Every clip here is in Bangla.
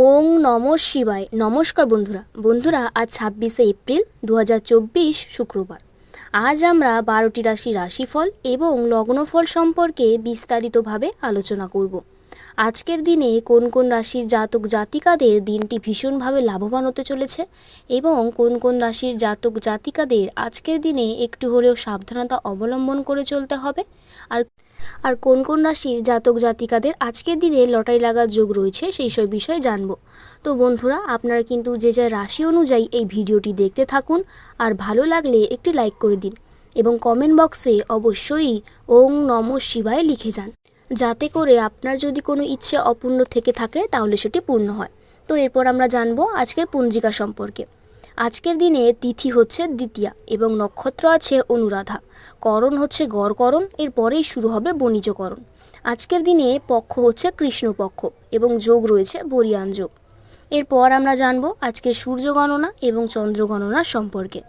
ওং নমঃ শিবায়। নমস্কার বন্ধুরা আজ 26শে এপ্রিল 2024 শুক্রবার। আজ আমরা 12টি রাশিফল এবং লগ্নফল সম্পর্কে বিস্তারিতভাবে আলোচনা করব। আজকের দিনে কোন কোন রাশির জাতক জাতিকাদের দিনটি ভীষণভাবে লাভবান হতে চলেছে এবং কোন কোন রাশির জাতক জাতিকাদের আজকের দিনে একটু হলেও সাবধানতা অবলম্বন করে চলতে হবে, আর কোন কোন রাশির জাতক জাতিকাদের আজকের দিনে লটারি লাগার যোগ রয়েছে সেই সব বিষয়ে জানবো। তো বন্ধুরা, আপনারা কিন্তু যে যা রাশি অনুযায়ী এই ভিডিওটি দেখতে থাকুন, আর ভালো লাগলে একটি লাইক করে দিন এবং কমেন্ট বক্সে অবশ্যই ওং নমঃ শিবায় লিখে যান, যাতে করে আপনার যদি কোনো ইচ্ছে অপূর্ণ থেকে থাকে তাহলে সেটি পূর্ণ হয়। তো এরপর আমরা জানবো আজকের পঞ্জিকা সম্পর্কে। আজকের দিনে তিথি হচ্ছে দ্বিতীয়া এবং নক্ষত্র আছে অনুরাধা, করণ হচ্ছে গড়করণ, এরপরেই শুরু হবে বণিজকরণ। আজকের দিনে পক্ষ হচ্ছে কৃষ্ণপক্ষ এবং যোগ রয়েছে বরিয়ান যোগ। এরপর আমরা জানবো আজকের সূর্য গণনা এবং চন্দ্র গণনা সম্পর্কে।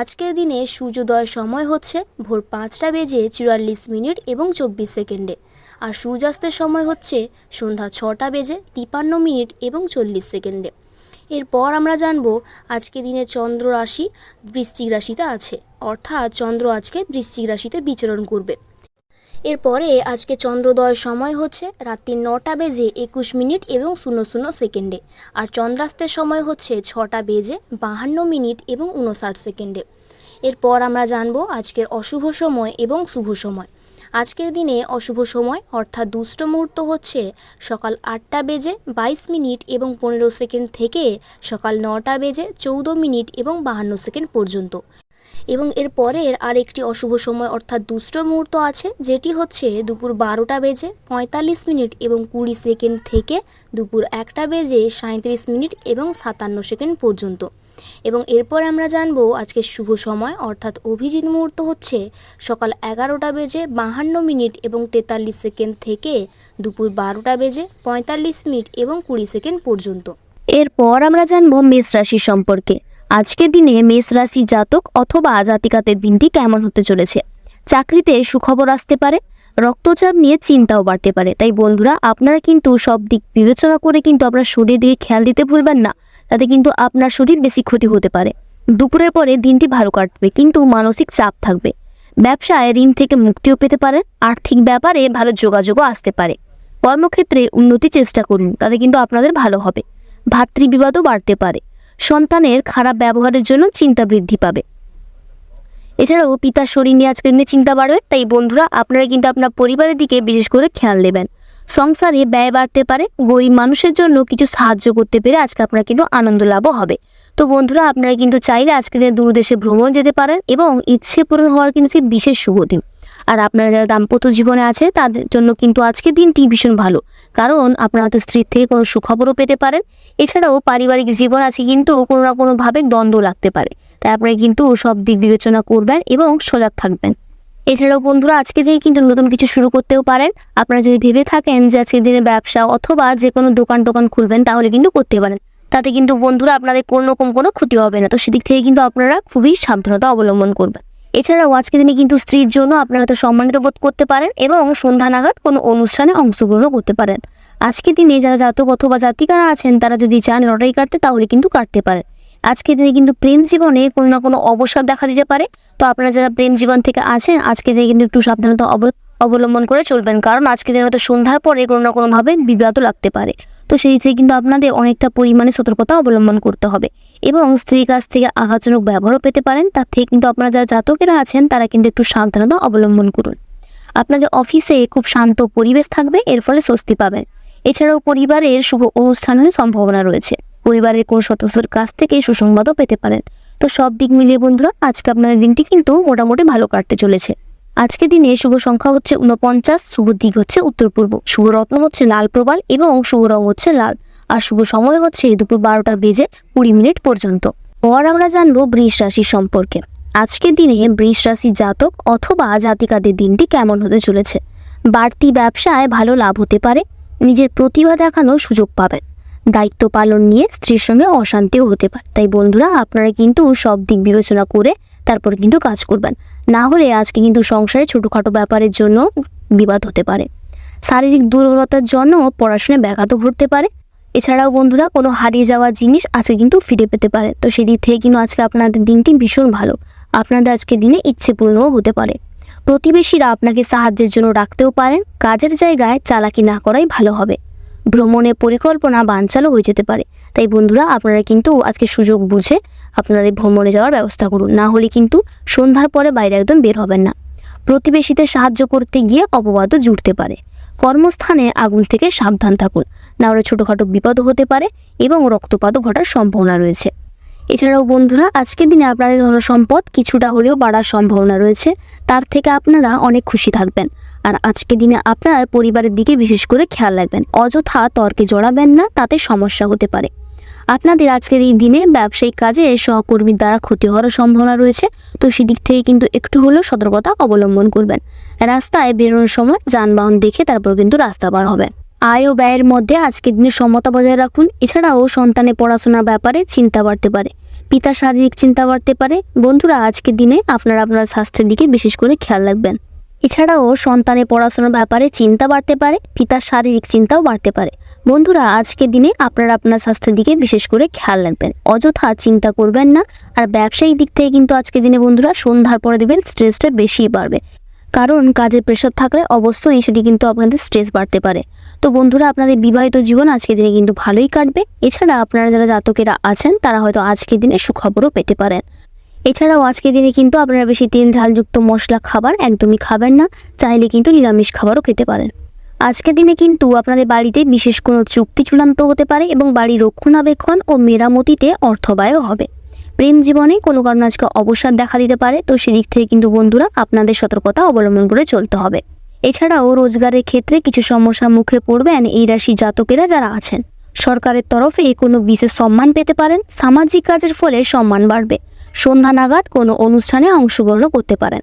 আজকের দিনে সূর্যোদয়ের সময় হচ্ছে ভোর 5:44 এবং 24 সেকেন্ডে, আর সূর্যাস্তের সময় হচ্ছে সন্ধ্যা 6:53 এবং 40 সেকেন্ডে। এরপর আমরা জানবো আজকে দিনে চন্দ্র রাশি বৃশ্চিক রাশিতে আছে, অর্থাৎ চন্দ্র আজকে বৃশ্চিক রাশিতে বিচরণ করবে। এরপরে আজকে চন্দ্রোদয়ের সময় হচ্ছে রাত্রি 9:21 এবং 00 সেকেন্ডে, আর চন্দ্রাস্তের সময় হচ্ছে 6:52 এবং 59 সেকেন্ডে। এরপর আমরা জানবো আজকের অশুভ সময় এবং শুভ সময়। আজকের দিনে অশুভ সময় অর্থাৎ দুষ্ট মুহূর্ত হচ্ছে সকাল 8:22 এবং 15 সেকেন্ড থেকে সকাল 9:14 এবং 52 সেকেন্ড পর্যন্ত। এবং এর পরের আরেকটি অশুভ সময় অর্থাৎ দুষ্ট মুহূর্ত আছে, যেটি হচ্ছে দুপুর 12:45 এবং 20 সেকেন্ড থেকে দুপুর 1:37 এবং 57 সেকেন্ড পর্যন্ত। এবং এরপর আমরা জানবো আজকের শুভ সময় অর্থাৎ অভিজিৎ মুহূর্ত হচ্ছে সকাল 11:52 এবং 43 সেকেন্ড থেকে দুপুর 12:45 এবং 20 সেকেন্ড পর্যন্ত। এরপর আমরা জানবো মেষ রাশি সম্পর্কে। আজকের দিনে মেষ রাশি জাতক অথবা জাতিকাদের দিনটি কেমন হতে চলেছে। চাকরিতে সুখবর আসতে পারে, রক্তচাপ নিয়ে চিন্তাও বাড়তে পারে। তাই বন্ধুরা, আপনারা কিন্তু সব দিক বিবেচনা করে কিন্তু আপনার শরীরের দিকে খেয়াল দিতে ভুলবেন না, তাতে কিন্তু আপনার শরীর বেশি ক্ষতি হতে পারে। দুপুরের পরে দিনটি ভালো কাটবে, কিন্তু মানসিক চাপ থাকবে। ব্যবসায় ঋণ থেকে মুক্তিও পেতে পারেন, আর্থিক ব্যাপারে ভালো যোগাযোগও আসতে পারে। কর্মক্ষেত্রে উন্নতি চেষ্টা করুন, তাতে কিন্তু আপনাদের ভালো হবে। ভাতৃবিবাদও বাড়তে পারে। সন্তানের খারাপ ব্যবহারের জন্য চিন্তা বৃদ্ধি পাবে। এছাড়াও পিতার শরীর নিয়ে আজকের দিনে চিন্তা বাড়বে। তাই বন্ধুরা, আপনারা কিন্তু আপনার পরিবারের দিকে বিশেষ করে খেয়াল দেবেন। সংসারে ব্যয় বাড়তে পারে। গরিব মানুষের জন্য কিছু সাহায্য করতে পেরে আজকে আপনার কিন্তু আনন্দ লাভও হবে। তো বন্ধুরা, আপনারা কিন্তু চাইলে আজকের দিনে দূরদেশে ভ্রমণ যেতে পারেন এবং ইচ্ছে পূরণ হওয়ার কিন্তু বিশেষ শুভ দিন। আর আপনারা যারা দাম্পত্য জীবনে আছে তাদের জন্য কিন্তু আজকের দিনটি ভীষণ ভালো, কারণ আপনারা তো স্ত্রীর থেকে কোনো সুখবরও পেতে পারেন। এছাড়াও পারিবারিক জীবন আছে কিন্তু কোনো না কোনোভাবে দ্বন্দ্ব লাগতে পারে, তাই আপনারা কিন্তু সব দিক বিবেচনা করবেন এবং সজাগ থাকবেন। এছাড়াও বন্ধুরা, আজকে থেকে কিন্তু নতুন কিছু শুরু করতেও পারেন। আপনারা যদি ভেবে থাকেন যে আজকের দিনে ব্যবসা অথবা যে কোনো দোকান খুলবেন, তাহলে কিন্তু করতে পারেন। তাতে কিন্তু বন্ধুরা আপনাদের কোনো রকম কোনো ক্ষতি হবে না। তো সেদিক থেকে কিন্তু আপনারা খুবই সাবধানতা অবলম্বন করবেন। এছাড়াও আজকে দিনে কিন্তু স্ত্রীর জন্য আপনারা হয়তো সম্মানিত বোধ করতে পারেন এবং সন্ধ্যা নাগাদ কোনো অনুষ্ঠানে অংশগ্রহণ করতে পারেন। আজকের দিনে যারা জাতক অথবা জাতিকারা আছেন তারা যদি চান লটারি কাটতে, তাহলে কিন্তু কাটতে পারেন। আজকের দিনে কিন্তু প্রেম জীবনে কোনো না কোনো অবসাদ দেখা দিতে পারে। তো আপনারা যারা প্রেম জীবন থেকে আছেন, আজকের দিনে কিন্তু একটু সাবধানতা অবলম্বন করে চলবেন, কারণ আজকের দিনে হয়তো সন্ধ্যার পরে কোনো না কোনোভাবে বিবাদও লাগতে পারে। তো সেই থেকে কিন্তু আপনাদের অনেকটা পরিমাণে সতর্কতা অবলম্বন করতে হবে এবং স্ত্রীর কাছ থেকে আঘাতজনক ব্যবহারও পেতে পারেন। তার থেকে কিন্তু আপনারা যারা জাতকেরা আছেন তারা কিন্তু একটু সাবধানতা অবলম্বন করুন। আপনাদের অফিসে খুব শান্ত পরিবেশ থাকবে, এর ফলে স্বস্তি পাবেন। এছাড়াও পরিবারের শুভ অনুষ্ঠানের সম্ভাবনা রয়েছে। পরিবারের কোনো সদস্যের কাছ থেকে সুসংবাদও পেতে পারেন। তো সব দিক মিলিয়ে বন্ধুরা, আজকে আপনাদের দিনটি কিন্তু মোটামুটি ভালো কাটতে চলেছে। আজকের দিনে শুভ সংখ্যা হচ্ছে 49, শুভ দিক হচ্ছে উত্তর পূর্ব, শুভ রত্ন হচ্ছে লাল প্রবাল এবং শুভ রং হচ্ছে লাল, আর শুভ সময় হচ্ছে দুপুর 12:20 পর্যন্ত। পর আমরা জানবো বৃষ রাশি সম্পর্কে। আজকের দিনে বৃষ রাশি জাতক অথবা জাতিকাদের দিনটি কেমন হতে চলেছে। বাড়তি ব্যবসায় ভালো লাভ হতে পারে। নিজের প্রতিভা দেখানোর সুযোগ পাবেন। দায়িত্ব পালন নিয়ে স্ত্রীর সঙ্গে অশান্তিও হতে পারে। তাই বন্ধুরা, আপনারা কিন্তু সব দিক বিবেচনা করে তারপরে কিন্তু কাজ করবেন, না হলে আজকে কিন্তু সংসারে ছোটোখাটো ব্যাপারের জন্য বিবাদ হতে পারে। শারীরিক দুর্বলতার জন্য পড়াশোনায় ব্যাঘাতও ঘটতে পারে। এছাড়াও বন্ধুরা কোনো হারিয়ে যাওয়া জিনিস আজকে কিন্তু ফিরে পেতে পারে। তো সেদিক থেকে কিন্তু আজকে আপনাদের দিনটি ভীষণ ভালো। আপনাদের আজকে দিনে ইচ্ছে পূর্ণও হতে পারে। প্রতিবেশীরা আপনাকে সাহায্যের জন্য ডাকতেও পারেন। কাজের জায়গায় চালাকি না করাই ভালো হবে। ভ্রমণের পরিকল্পনা বানচালও হয়ে যেতে পারে। তাই বন্ধুরা আপনারা কিন্তু আজকে সুযোগ বুঝে আপনাদের ভ্রমণে যাওয়ার ব্যবস্থা করুন, না হলে কিন্তু সন্ধ্যার পরে বাইরে একদম বের হবেন না। প্রতিবেশীদের সাহায্য করতে গিয়ে অপবাদও জুটতে পারে। কর্মস্থানে আগুন থেকে সাবধান থাকুন, না হলে ছোটোখাটো বিপদও হতে পারে এবং রক্তপাতও ঘটার সম্ভাবনা রয়েছে। এছাড়াও বন্ধুরা আজকের দিনে আপনাদের ধন সম্পদ কিছুটা হলেও বাড়ার সম্ভাবনা রয়েছে, তার থেকে আপনারা অনেক খুশি থাকবেন। আর আজকের দিনে আপনার পরিবারের দিকে বিশেষ করে খেয়াল রাখবেন, অযথা তর্কে জড়াবেন না, তাতে সমস্যা হতে পারে। আপনাদের আজকের এই দিনে ব্যবসায়িক কাজে সহকর্মীর দ্বারা ক্ষতি হওয়ার সম্ভাবনা রয়েছে। তো সেদিক থেকে কিন্তু একটু হলেও সতর্কতা অবলম্বন করবেন। রাস্তায় বেরোনোর সময় যানবাহন দেখে তারপর কিন্তু রাস্তা পার হবেন। আয় ও ব্যয়ের মধ্যে আজকের দিনে সমতা বজায় রাখুন। এছাড়াও সন্তানের পড়াশোনার ব্যাপারে চিন্তা বাড়তে পারে, পিতার শারীরিক চিন্তা বাড়তে পারে। বন্ধুরা আজকের দিনে আপনারা আপনার স্বাস্থ্যের দিকে বিশেষ করে খেয়াল রাখবেন। এছাড়াও সন্তানের পড়াশোনার ব্যাপারে চিন্তা বাড়তে পারে, পিতার শারীরিক চিন্তাও বাড়তে পারে। বন্ধুরা আজকের দিনে আপনারা আপনার স্বাস্থ্যের দিকে বিশেষ করে খেয়াল রাখবেন, অযথা চিন্তা করবেন না। আর ব্যবসায়িক দিক থেকে কিন্তু আজকের দিনে বন্ধুরা সন্ধ্যার পরে দেখবেন স্ট্রেসটা বেশি বাড়বে, কারণ কাজের প্রেশার থাকলে অবশ্যই সেটি কিন্তু আপনাদের স্ট্রেস বাড়তে পারে। তো বন্ধুরা আপনাদের বিবাহিত জীবন আজকের দিনে কিন্তু ভালোই কাটবে। এছাড়া আপনারা যারা জাতকেরা আছেন তারা হয়তো আজকের দিনে সুখবরও পেতে পারেন। এছাড়াও আজকের দিনে কিন্তু আপনারা বেশি তেল ঝালযুক্ত মশলা খাবার একদমই খাবেন না, চাইলে কিন্তু নিরামিষ খাবারও খেতে পারেন। আজকের দিনে কিন্তু আপনাদের বাড়িতে বিশেষ কোনো চুক্তি চূড়ান্ত হতে পারে এবং বাড়ির রক্ষণাবেক্ষণ ও মেরামতিতে অর্থব্যয়ও হবে। প্রেম জীবনে কোনো কারণে আজকে অবসাদ দেখা দিতে পারে। তো সেদিক থেকে কিন্তু বন্ধুরা আপনাদের সতর্কতা অবলম্বন করে চলতে হবে। এছাড়াও রোজগারের ক্ষেত্রে কিছু সমস্যার মুখে পড়বেন এই রাশি জাতকেরা যারা আছেন। সরকারের তরফে কোনো বিশেষ সম্মান পেতে পারেন। সামাজিক কাজের ফলে সম্মান বাড়বে। সন্ধ্যা নাগাদ কোনো অনুষ্ঠানে অংশগ্রহণ করতে পারেন।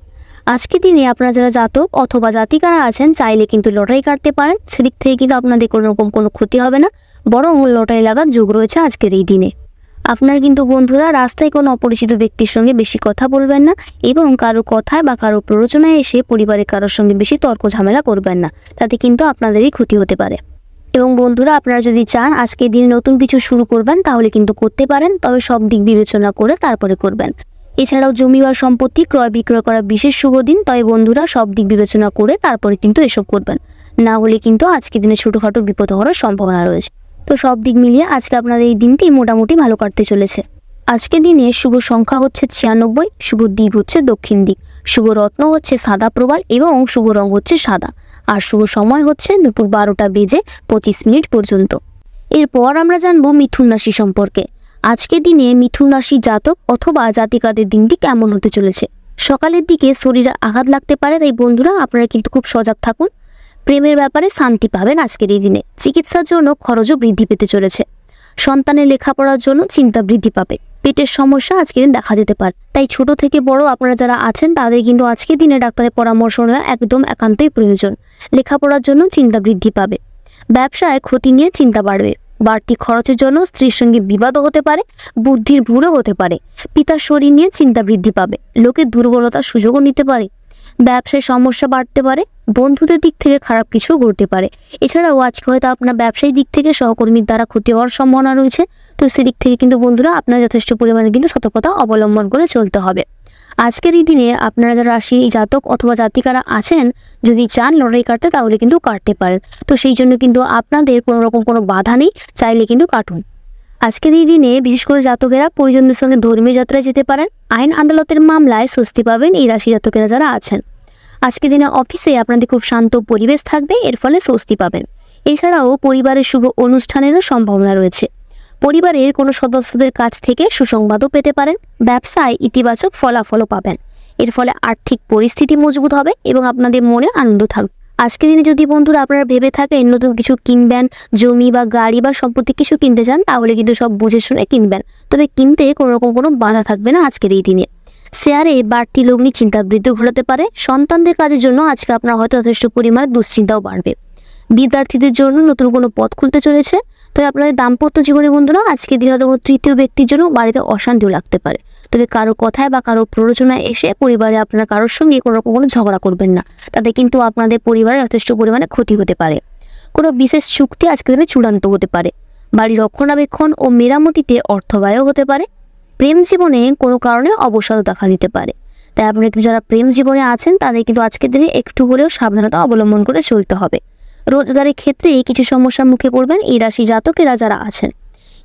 আজকের দিনে আপনারা যারা জাতক অথবা জাতিকারা আছেন চাইলে কিন্তু লটারি কাটতে পারেন। সেদিক থেকে কিন্তু আপনাদের কোনো রকম কোনো ক্ষতি হবে না, বরং লটারি লাগার যোগ রয়েছে আজকের এই দিনে। আপনার কিন্তু বন্ধুরা রাস্তায় কোনো অপরিচিত ব্যক্তির সঙ্গে বেশি কথা বলবেন না এবং কারো কথায় বা কারো প্ররোচনায় এসে পরিবারের কারোর সঙ্গে বেশি তর্ক ঝামেলা করবেন না, তাতে কিন্তু আপনাদেরই ক্ষতি হতে পারে। এবং বন্ধুরা আপনারা যদি চান আজকের দিনে নতুন কিছু শুরু করবেন তাহলে কিন্তু করতে পারেন, তবে সব দিক বিবেচনা করে তারপরে করবেন। এছাড়াও জমি বা সম্পত্তি ক্রয় বিক্রয় করা বিশেষ শুভ দিন, তবে বন্ধুরা সব দিক বিবেচনা করে তারপরে কিন্তু এসব করবেন, না হলে কিন্তু আজকের দিনে ছোটোখাটো বিপদ হওয়ার সম্ভাবনা রয়েছে। তো সব দিক মিলিয়ে আজকে আপনাদের এই দিনটি মোটামুটি ভালো কাটতে চলেছে। আজকের দিনে শুভ সংখ্যা হচ্ছে 96, শুভ দিক হচ্ছে দক্ষিণ দিক, শুভ রত্ন হচ্ছে সাদা প্রবাল এবং শুভ রং হচ্ছে সাদা। আর শুভ সময় হচ্ছে দুপুর 12:25 পর্যন্ত। এরপর আমরা জানবো মিথুন রাশি সম্পর্কে। আজকের দিনে মিথুন রাশি জাতক অথবা জাতিকাদের দিনটি কেমন হতে চলেছে। সকালের দিকে শরীরে আঘাত লাগতে পারে, তাই বন্ধুরা আপনারা কিন্তু খুব সজাগ থাকুন। প্রেমের ব্যাপারে শান্তি পাবেন আজকের এই দিনে। চিকিৎসার জন্য খরচও বৃদ্ধি পেতে চলেছে। সন্তানের লেখাপড়ার জন্য চিন্তা বৃদ্ধি পাবে। পেটের সমস্যা আজকের দিন দেখা দিতে পারে, তাই ছোট থেকে বড় আপনারা যারা আছেন তাদের কিন্তু আজকের দিনে ডাক্তারের পরামর্শ নেওয়া একদম একান্তই প্রয়োজন। লেখাপড়ার জন্য চিন্তা বৃদ্ধি পাবে। ব্যবসায় ক্ষতি নিয়ে চিন্তা বাড়বে। বাড়তি খরচের জন্য স্ত্রীর সঙ্গে বিবাদও হতে পারে, বুদ্ধির ভুলও হতে পারে। পিতার শরীর নিয়ে চিন্তা বৃদ্ধি পাবে। লোকের দুর্বলতার সুযোগও নিতে পারে। ব্যবসায় সমস্যা বাড়তে পারে। বন্ধুদের দিক থেকে খারাপ কিছু ঘটতে পারে। এছাড়াও আজকে হয়তো আপনার ব্যবসায়িক দিক থেকে সহকর্মীর দ্বারা ক্ষতি হওয়ার সম্ভাবনা রয়েছে। তো সেদিক থেকে কিন্তু বন্ধুরা আপনার যথেষ্ট পরিমাণে কিন্তু সতর্কতা অবলম্বন করে চলতে হবে। আজকের এই দিনে আপনারা যারা রাশি জাতক অথবা জাতিকারা আছেন যদি চান লটারি কাটতে তাহলে কিন্তু কাটতে পারেন। তো সেই জন্য কিন্তু আপনাদের কোনো রকম কোনো বাধা নেই, চাইলে কিন্তু কাটুন। আজকের এই দিনে বিশেষ করে জাতকেরা পরিজনদের সঙ্গে ধর্মীয় যাত্রায় যেতে পারেন। আইন আদালতের মামলায় স্বস্তি পাবেন এই রাশি জাতকেরা যারা আছেন। আজকের দিনে অফিসে আপনাদের খুব শান্ত পরিবেশ থাকবে, এর ফলে স্বস্তি পাবেন। এছাড়াও পরিবারের শুভ অনুষ্ঠানেরও সম্ভাবনা রয়েছে। পরিবারের কোনো সদস্যদের কাছ থেকে সুসংবাদও পেতে পারেন। ব্যবসায় ইতিবাচক ফলাফলও পাবেন। এর ফলে আর্থিক পরিস্থিতি মজবুত হবে এবং আপনাদের মনে আনন্দ থাকবে। আজকের দিনে যদি বন্ধুরা আপনারা ভেবে থাকেন নতুন কিছু কিনবেন, জমি বা গাড়ি বা সম্পত্তি কিছু কিনতে চান, তাহলে কিন্তু সব বুঝে শুনে কিনবেন, তবে কিনতে কোনো রকম কোনো বাধা থাকবে না আজকের এই দিনে। শেয়ারে বাড়তি লগ্নি চিন্তা বৃদ্ধি ঘটাতে পারে। সন্তানদের কাজের জন্য আজকে আপনার হয়তো যথেষ্ট পরিমাণে দুশ্চিন্তাও বাড়বে। বিদ্যার্থীদের জন্য নতুন কোনো পথ খুলতে চলেছে। তবে আপনাদের দাম্পত্য জীবনে বন্ধুরা আজকের দিনে হয়তো কোনো তৃতীয় ব্যক্তির জন্য বাড়িতে অশান্তিও লাগতে পারে। তবে কারো কথায় বা কারো প্ররোচনায় এসে পরিবারে আপনারা কারোর সঙ্গে কোনো রকম কোনো ঝগড়া করবেন না, তাতে কিন্তু আপনাদের পরিবারে যথেষ্ট পরিমাণে ক্ষতি হতে পারে। কোনো বিশেষ চুক্তি আজকের দিনে চূড়ান্ত হতে পারে। বাড়ি রক্ষণাবেক্ষণ ও মেরামতিতে অর্থ ব্যয়ও হতে পারে। প্রেম জীবনে কোনো কারণে অবসাদও দেখা দিতে পারে। তাই আপনারা কিন্তু যারা প্রেম জীবনে আছেন তাদের কিন্তু আজকের দিনে একটু হলেও সাবধানতা অবলম্বন করে চলতে হবে। রোজগারের ক্ষেত্রে কিছু সমস্যার মুখে পড়বেন এই রাশি জাতকেরা যারা আছেন।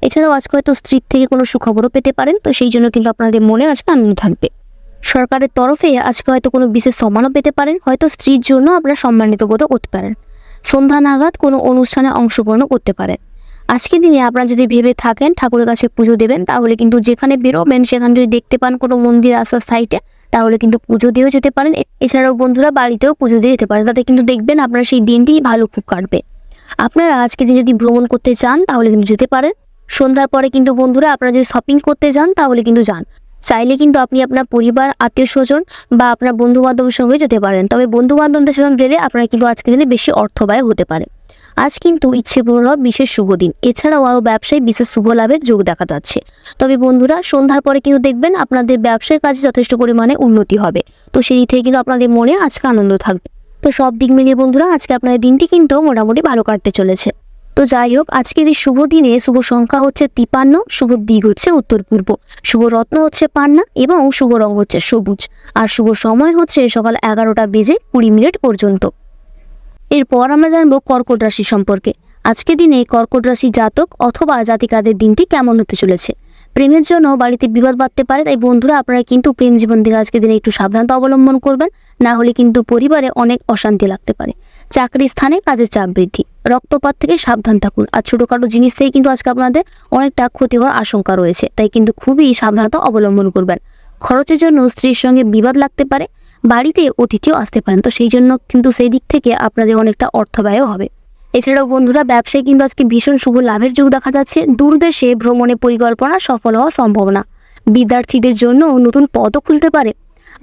এছাড়াও আজকে হয়তো স্ত্রীর থেকে কোনো সুখবরও পেতে পারেন, তো সেই জন্য কিন্তু আপনাদের মনে আজকে আনন্দ থাকবে। সরকারের তরফে আজকে হয়তো কোনো বিশেষ সম্মানও পেতে পারেন, হয়তো স্ত্রীর জন্য আপনারা সম্মানিত বোধ করতে পারেন। সন্ধ্যা নাগাদ কোনো অনুষ্ঠানে অংশগ্রহণ করতে পারেন। আজকের দিনে আপনারা যদি ভেবে থাকেন ঠাকুরের কাছে পুজো দেবেন, তাহলে কিন্তু যেখানে বেরোবেন সেখানে যদি দেখতে পান কোনো মন্দির আসার সাইটে, তাহলে কিন্তু পুজো দিয়েও যেতে পারেন। এছাড়াও বন্ধুরা বাড়িতেও পুজো দিয়ে যেতে পারেন, তাতে কিন্তু দেখবেন আপনারা সেই দিনটি ভালো খুব কাটবে। আপনারা আজকের দিন যদি ভ্রমণ করতে চান তাহলে কিন্তু যেতে পারেন। সন্ধ্যার পরে কিন্তু বন্ধুরা আপনারা যদি শপিং করতে যান তাহলে কিন্তু যান। চাইলে কিন্তু আপনি আপনার পরিবার, আত্মীয় স্বজন বা আপনার বন্ধু বান্ধবের সঙ্গে যেতে পারেন, তবে বন্ধু বান্ধবদের সঙ্গে গেলে আপনারা কিন্তু আজকের দিনে বেশি অর্থ ব্যয় হতে পারে। আজ কিন্তু ইচ্ছে পূরণ হওয়া বিশেষ শুভ দিন। এছাড়াও আরও ব্যবসায় বিশেষ শুভ লাভের যোগ দেখা যাচ্ছে। তবে বন্ধুরা সন্ধ্যার পরে কিন্তু দেখবেন আপনাদের ব্যবসার কাজে যথেষ্ট পরিমাণে উন্নতি হবে, তো সেই দিক থেকে কিন্তু আপনাদের মনে আজকে আনন্দ থাকবে। তো সব দিক মিলিয়ে বন্ধুরা আজকে আপনাদের দিনটি কিন্তু মোটামুটি ভালো কাটতে চলেছে। তো যাই হোক, আজকের এই শুভ দিনে শুভ সংখ্যা হচ্ছে 53, শুভ দিক হচ্ছে উত্তর পূর্ব, শুভ রত্ন হচ্ছে পান্না এবং শুভ রং হচ্ছে সবুজ, আর শুভ সময় হচ্ছে সকাল 11:20 পর্যন্ত। এরপর আমরা জানবো কর্কট রাশি সম্পর্কে। আজকের দিনে কর্কট রাশি জাতক অথবা জাতিকাদের দিনটি কেমন হতে চলেছে। প্রেমের জন্য বাড়িতে বিবাদ বাঁধতে পারে, তাই বন্ধুরা আপনারা কিন্তু প্রেম জীবন থেকে আজকের দিনে একটু সাবধানতা অবলম্বন করবেন, না হলে কিন্তু পরিবারে অনেক অশান্তি লাগতে পারে। চাকরির স্থানে কাজের চাপ বৃদ্ধি, রক্তপাত থেকে সাবধান থাকুন। আর ছোটোখাটো জিনিস থেকে কিন্তু আজকে আপনাদের অনেকটা ক্ষতি হওয়ার আশঙ্কা রয়েছে, তাই কিন্তু খুবই সাবধানতা অবলম্বন করবেন। খরচের জন্য স্ত্রীর সঙ্গে বিবাদ লাগতে পারে, বাড়িতে অতিথিও আসতে পারেন, তো সেই জন্য কিন্তু সেই দিক থেকে আপনাদের অনেকটা অর্থ ব্যয়ও হবে। এছাড়াও বন্ধুরা ব্যবসায় কিন্তু আজকে ভীষণ শুভ লাভের যোগ দেখা যাচ্ছে। দূরদেশে ভ্রমণের পরিকল্পনা সফল হওয়ার সম্ভাবনা। বিদ্যার্থীদের জন্য নতুন পদও খুলতে পারে।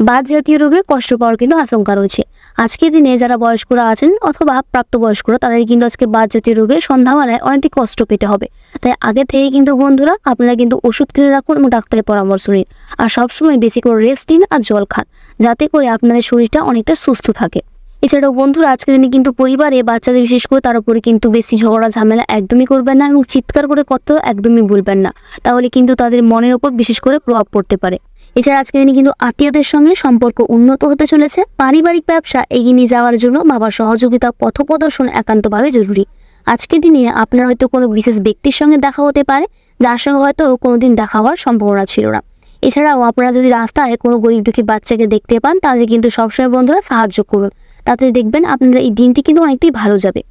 বাত জাতীয় রোগে কষ্ট পাওয়ার কিন্তু আশঙ্কা রয়েছে। আজকের দিনে যারা বয়স্করা আছেন অথবা প্রাপ্তবয়স্করা, তাদের কিন্তু আজকে বাত জাতীয় রোগে সন্ধ্যাবেলায় অনেকটি কষ্ট পেতে হবে। তাই আগে থেকে কিন্তু বন্ধুরা আপনারা কিন্তু ওষুধ কিনে রাখুন এবং ডাক্তারের পরামর্শ নিন। আর সবসময় বেশি করে রেস্ট নিন আর জল খান, যাতে করে আপনাদের শরীরটা অনেকটা সুস্থ থাকে। এছাড়াও বন্ধুরা আজকের দিনে কিন্তু পরিবারে বাচ্চাদের বিশেষ করে তার উপরে কিন্তু বেশি ঝগড়া ঝামেলা একদমই করবেন না এবং চিৎকার করে কথা একদমই বলবেন না, তাহলে কিন্তু তাদের মনের ওপর বিশেষ করে প্রভাব পড়তে পারে। এছাড়া আজকের দিনে কিন্তু আত্মীয়দের সঙ্গে সম্পর্ক উন্নত হতে চলেছে। পারিবারিক ব্যবসা এগিয়ে নিয়ে যাওয়ার জন্য বাবার সহযোগিতা, পথপ্রদর্শন একান্তভাবে জরুরি। আজকের দিনে আপনার হয়তো কোনো বিশেষ ব্যক্তির সঙ্গে দেখা হতে পারে, যার সঙ্গে হয়তো কোনোদিন দেখা হওয়ার সম্ভাবনা ছিল না। এছাড়াও আপনারা যদি রাস্তায় কোনো গরিব দুঃখী বাচ্চাকে দেখতে পান, তাদের কিন্তু সবসময় বন্ধুরা সাহায্য করুন, তাতে দেখবেন আপনারা এই দিনটি কিন্তু অনেকটাই ভালো যাবে।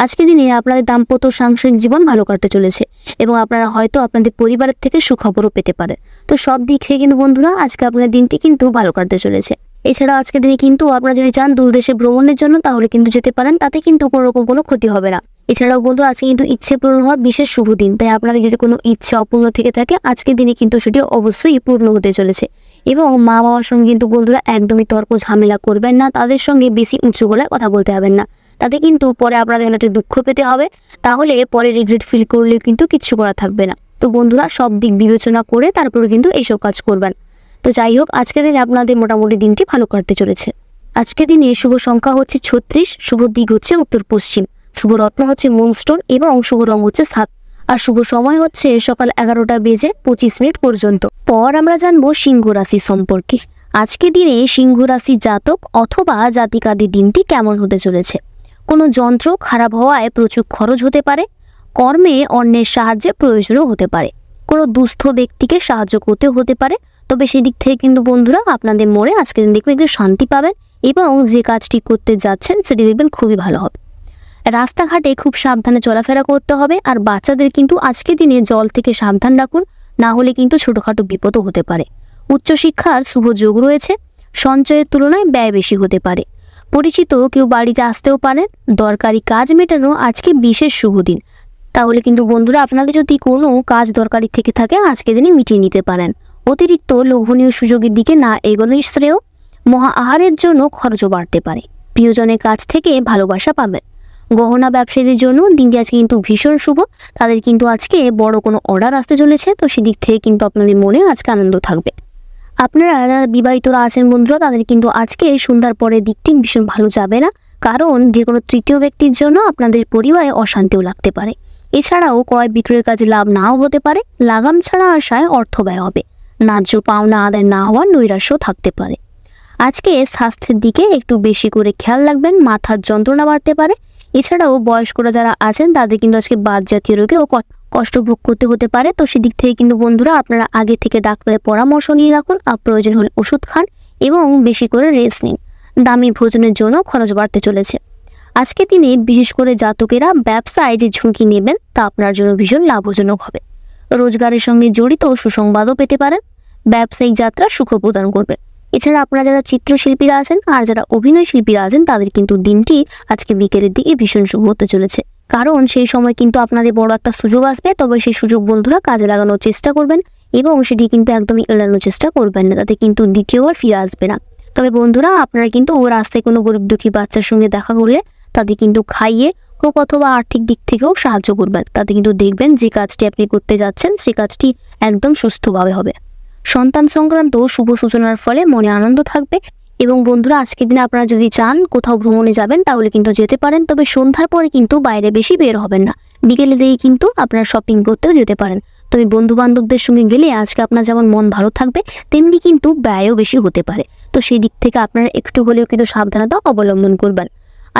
আজকের দিনে আপনাদের দাম্পত্য সাংসারিক জীবন ভালো কাটতে চলেছে এবং আপনারা হয়তো আপনাদের পরিবারের থেকে সুখবরও পেতে পারেন। তো সব দিক থেকে কিন্তু বন্ধুরা আজকে আপনার দিনটি কিন্তু ভালো কাটতে চলেছে। এছাড়া আজকের দিনে কিন্তু আপনারা যদি চান দূরদেশে ভ্রমণের জন্য, তাহলে কিন্তু যেতে পারেন, তাতে কিন্তু কোনো রকম কোনো ক্ষতি হবে না। এছাড়াও বন্ধুরা আজকে কিন্তু ইচ্ছে পূরণ হওয়ার বিশেষ শুভ দিন, তাই আপনাদের যদি কোনো ইচ্ছে অপূর্ণ থেকে থাকে আজকের দিনে কিন্তু সেটি অবশ্যই পূর্ণ হতে চলেছে। এবং মা বাবার সঙ্গে কিন্তু বন্ধুরা একদমই তর্ক ঝামেলা করবেন না, তাদের সঙ্গে বেশি উঁচু গলায় কথা বলতে হবে না, তাতে কিন্তু পরে আপনাদের একটা দুঃখ পেতে হবে, তাহলে পরে রিগ্রেট ফিল করলে কিন্তু কিচ্ছু করা থাকবে না। তো বন্ধুরা সব দিক বিবেচনা করে তারপরে কিন্তু এইসব কাজ করবেন। তো যাই হোক, আজকের দিনে আপনাদের মোটামুটি দিনটি ভালো কাটতে চলেছে। আজকের দিনে শুভ সংখ্যা হচ্ছে 36, শুভ দিক হচ্ছে উত্তর পশ্চিম, শুভ রত্ন হচ্ছে মুনস্টোন এবং শুভ রং হচ্ছে 7, আর শুভ সময় হচ্ছে সকাল 11:25 পর্যন্ত। পর আমরা জানবো সিংহ রাশি সম্পর্কে। আজকের দিনে সিংহ রাশি জাতক অথবা জাতিকাদের দিনটি কেমন হতে চলেছে। কোনো যন্ত্র খারাপ হওয়ায় প্রচুর খরচ হতে পারে। কর্মে অন্যের সাহায্যে প্রয়োজনও হতে পারে। কোনো দুস্থ ব্যক্তিকে সাহায্য করতে হতে পারে, তবে সেদিক থেকে কিন্তু বন্ধুরা আপনাদের মনে আজকের দিন দেখবেন একটু শান্তি পাবেন এবং যে কাজটি করতে যাচ্ছেন সেটি দেখবেন খুবই ভালো হবে। রাস্তাঘাটে খুব সাবধানে চলাফেরা করতে হবে, আর বাচ্চাদের কিন্তু আজকের দিনে জল থেকে সাবধান রাখুন, না হলে কিন্তু ছোটোখাটো বিপদও হতে পারে। উচ্চশিক্ষার শুভ যোগ রয়েছে, সঞ্চয়ের তুলনায় ব্যয় বেশি হতে পারে। পরিচিত কেউ বাড়িতে আসতেও পারে। দরকারি কাজ মেটানো আজকে বিশেষ শুভ দিন, তাহলে কিন্তু বন্ধুরা আপনাদের যদি কোনো কাজ দরকারি থেকে থাকে আজকের দিনে মিটিয়ে নিতে পারেন। অতিরিক্ত লোভনীয় সুযোগের দিকে না এগোনোই শ্রেয়। মহা আহারের জন্য খরচও বাড়তে পারে। প্রিয়জনের কাছ থেকে ভালোবাসা পাবেন। গহনা ব্যবসায়ীদের জন্য দিনটি আজকে কিন্তু ভীষণ শুভ, তাদের কিন্তু আজকে বড় কোনো অর্ডার আসতে চলেছে, তো সেদিক থেকে কিন্তু আপনাদের মনে আজকে আনন্দ থাকবে। আপনারা যারা বিবাহিতরা আছেন বন্ধুরা, তাদের কিন্তু আজকে সন্ধ্যার পরের দিকটি ভীষণ ভালো যাবে না, কারণ যে কোনো তৃতীয় ব্যক্তির জন্য আপনাদের পরিবারে অশান্তিও লাগতে পারে। এছাড়াও ক্রয় বিক্রয়ের কাজে লাভ নাও হতে পারে, লাগাম ছাড়া আশায় অর্থ ব্যয় হবে, ন্যায্য পাওনা আদায় না হওয়ার নৈরাশ্য থাকতে পারে। আজকে স্বাস্থ্যের দিকে একটু বেশি করে খেয়াল রাখবেন, মাথার যন্ত্রণা বাড়তে পারে। এছাড়াও বয়স্করা যারা আছেন তাদের কিন্তু আজকে বাত জাতীয় রোগে ও কষ্ট ভোগ করতে হতে পারে। তো সেদিক থেকে কিন্তু বন্ধুরা আপনারা আগে থেকে ডাক্তারের পরামর্শ নিয়ে রাখুন, আর প্রয়োজন হলে ওষুধ খান এবং বেশি করে রেস্ট নিন। দামি ভোজনের জন্য খরচ বাড়তে চলেছে। আজকে দিনে বিশেষ করে জাতকেরা ব্যবসায় যে ঝুঁকি নেবেন তা আপনার জন্য ভীষণ লাভজনক হবে। রোজগারের সঙ্গে জড়িত সুসংবাদও পেতে পারেন, ব্যবসায়িক যাত্রা সুখ প্রদান করবে। এছাড়া আপনারা যারা চিত্রশিল্পীরা আছেন আর যারা অভিনয় শিল্পীরা আছেন তাদের কিন্তু দিনটি আজকে বিকেলের দিকে ভীষণ শুভ হতে চলেছে, কারণ সেই সময় কিন্তু আপনাদের বড় একটা সুযোগ আসবে। তবে সেই সুযোগ বন্ধুরা কাজে লাগানোর চেষ্টা করবেন এবং সেটি কিন্তু একদমই এড়ানোর চেষ্টা করবেন না, তাতে কিন্তু দ্বিতীয়বার ফিরে আসবে না। তবে বন্ধুরা আপনারা কিন্তু রাস্তায় কোনো গরিব দুঃখী বাচ্চার সঙ্গে দেখা করলে তাদের কিন্তু খাইয়ে হোক অথবা আর্থিক দিক থেকেও সাহায্য করবেন, তাতে কিন্তু দেখবেন যে কাজটি আপনি করতে যাচ্ছেন সেই কাজটি একদম সুস্থভাবে হবে। সন্তান সংক্রান্ত শুভ সূচনার ফলে মনে আনন্দ থাকবে। এবং বন্ধুরা আজকের দিনে আপনারা যদি চান কোথাও ভ্রমণে যাবেন তাহলে কিন্তু যেতে পারেন, তবে সন্ধ্যার পরে কিন্তু বাইরে বেশি বের হবেন না। বিকেলে দিয়ে কিন্তু আপনারা শপিং করতেও যেতে পারেন। তবে বন্ধু বান্ধবদের সঙ্গে গেলে আজকে আপনার যেমন মন ভালো থাকবে তেমনি কিন্তু ব্যয়ও বেশি হতে পারে। তো সেই দিক থেকে আপনারা একটু হলেও কিন্তু সাবধানতা অবলম্বন করবেন।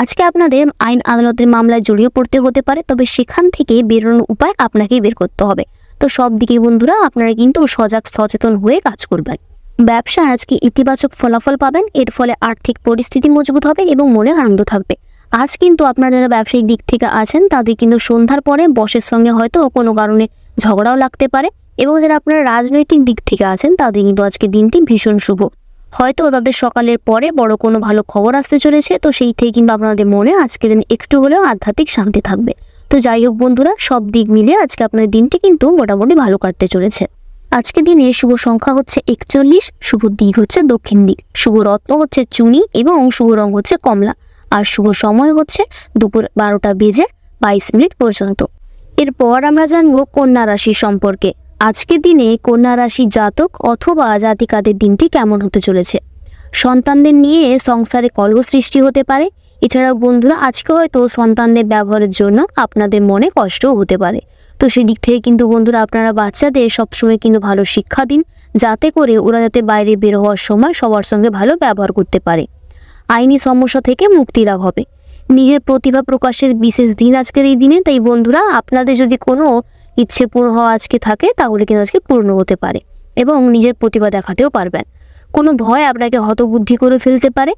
আজকে আপনাদের আইন আদালতের মামলায় জড়িয়ে পড়তে হতে পারে, তবে সেখান থেকে বেরোনোর উপায় আপনাকেই বের করতে হবে। তো সব দিকে বন্ধুরা আপনারা কিন্তু সজাগ সচেতন হয়ে কাজ করবেন। ব্যবসায় আজকে ইতিবাচক ফলাফল পাবেন, এর ফলে আর্থিক পরিস্থিতি মজবুত হবে এবং মনে আনন্দ থাকবে। আজ কিন্তু আপনারা যারা ব্যবসায়িক দিক থেকে আছেন তাদের কিন্তু সন্ধ্যার পরে বসের সঙ্গে হয়তো কোনো কারণে ঝগড়াও লাগতে পারে, এবং যারা আপনারা রাজনৈতিক দিক থেকে আছেন তাদের কিন্তু আজকে দিনটি ভীষণ শুভ। হয়তো তাদের সকালের পরে বড় কোনো ভালো খবর আসতে চলেছে, তো সেই থেকে কিন্তু আপনাদের মনে আজকে দিন একটু হলেও আধ্যাত্মিক শান্তি থাকবে। তো যাই হোক বন্ধুরা, সব দিক মিলিয়ে আজকে আপনাদের দিনটি কিন্তু মোটামুটি ভালো কাটতে চলেছে। আজকে দিনে শুভ সংখ্যা হচ্ছে 41, শুভ দিক হচ্ছে দক্ষিণ দিক, শুভ রত্ন হচ্ছে চুনি এবং শুভ রং হচ্ছে কমলা, আর শুভ সময় হচ্ছে দুপুর 12:22 পর্যন্ত। এরপর আমরা জানবো কন্যা রাশি সম্পর্কে। আজকের দিনে কন্যা রাশি জাতক অথবা জাতিকাদের দিনটি কেমন হতে চলেছে। সন্তানদের নিয়ে সংসারে কলহ সৃষ্টি হতে পারে। এছাড়াও বন্ধুরা আজকে হয়তো সন্তানদের ব্যবহারের জন্য আপনাদের মনে কষ্টও হতে পারে। তো সেদিক থেকে কিন্তু বন্ধুরা আপনারা বাচ্চাদের সবসময় কিন্তু ভালো শিক্ষা দিন, যাতে করে ওরা যাতে বাইরে বের হওয়ার সময় সবার সঙ্গে ভালো ব্যবহার করতে পারে। আইনি সমস্যা থেকে মুক্তি লাভ হবে। নিজের প্রতিভা প্রকাশের বিশেষ দিন আজকের এই দিনে, তাই বন্ধুরা আপনাদের যদি কোনো ইচ্ছে পূর্ণ হওয়া আজকে থাকে তাহলে কিন্তু আজকে পূর্ণ হতে পারে এবং নিজের প্রতিভা দেখাতেও পারবেন। কোনো ভয় আপনাকে হতবুদ্ধি করে ফেলতে পারে।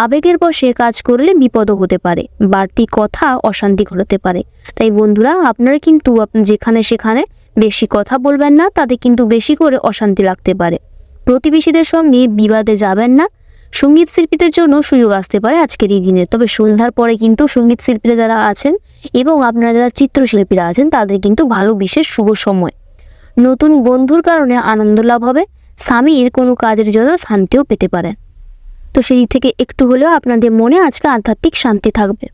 আবেগের বশে কাজ করলে বিপদও হতে পারে, বাড়তি কথা অশান্তি ঘটাতে পারে। তাই বন্ধুরা আপনারা কিন্তু যেখানে সেখানে বেশি কথা বলবেন না, তাতে কিন্তু বেশি করে অশান্তি লাগতে পারে। প্রতিবেশীদের সঙ্গে বিবাদে যাবেন না। সঙ্গীত শিল্পীদের জন্য সুযোগ আসতে পারে আজকের এই দিনে, তবে সন্ধ্যার পরে কিন্তু সঙ্গীত শিল্পীরা যারা আছেন এবং আপনারা যারা চিত্রশিল্পীরা আছেন তাদের কিন্তু ভালো বিশেষ শুভ সময়। নতুন বন্ধুর কারণে আনন্দ লাভ হবে। স্বামীর কোনো কাজের জন্য শান্তিও পেতে পারেন। তো সেই থেকে একটু হলেও আপনাদের মনে আজকে আধ্যাত্মিক শান্তি থাকবে।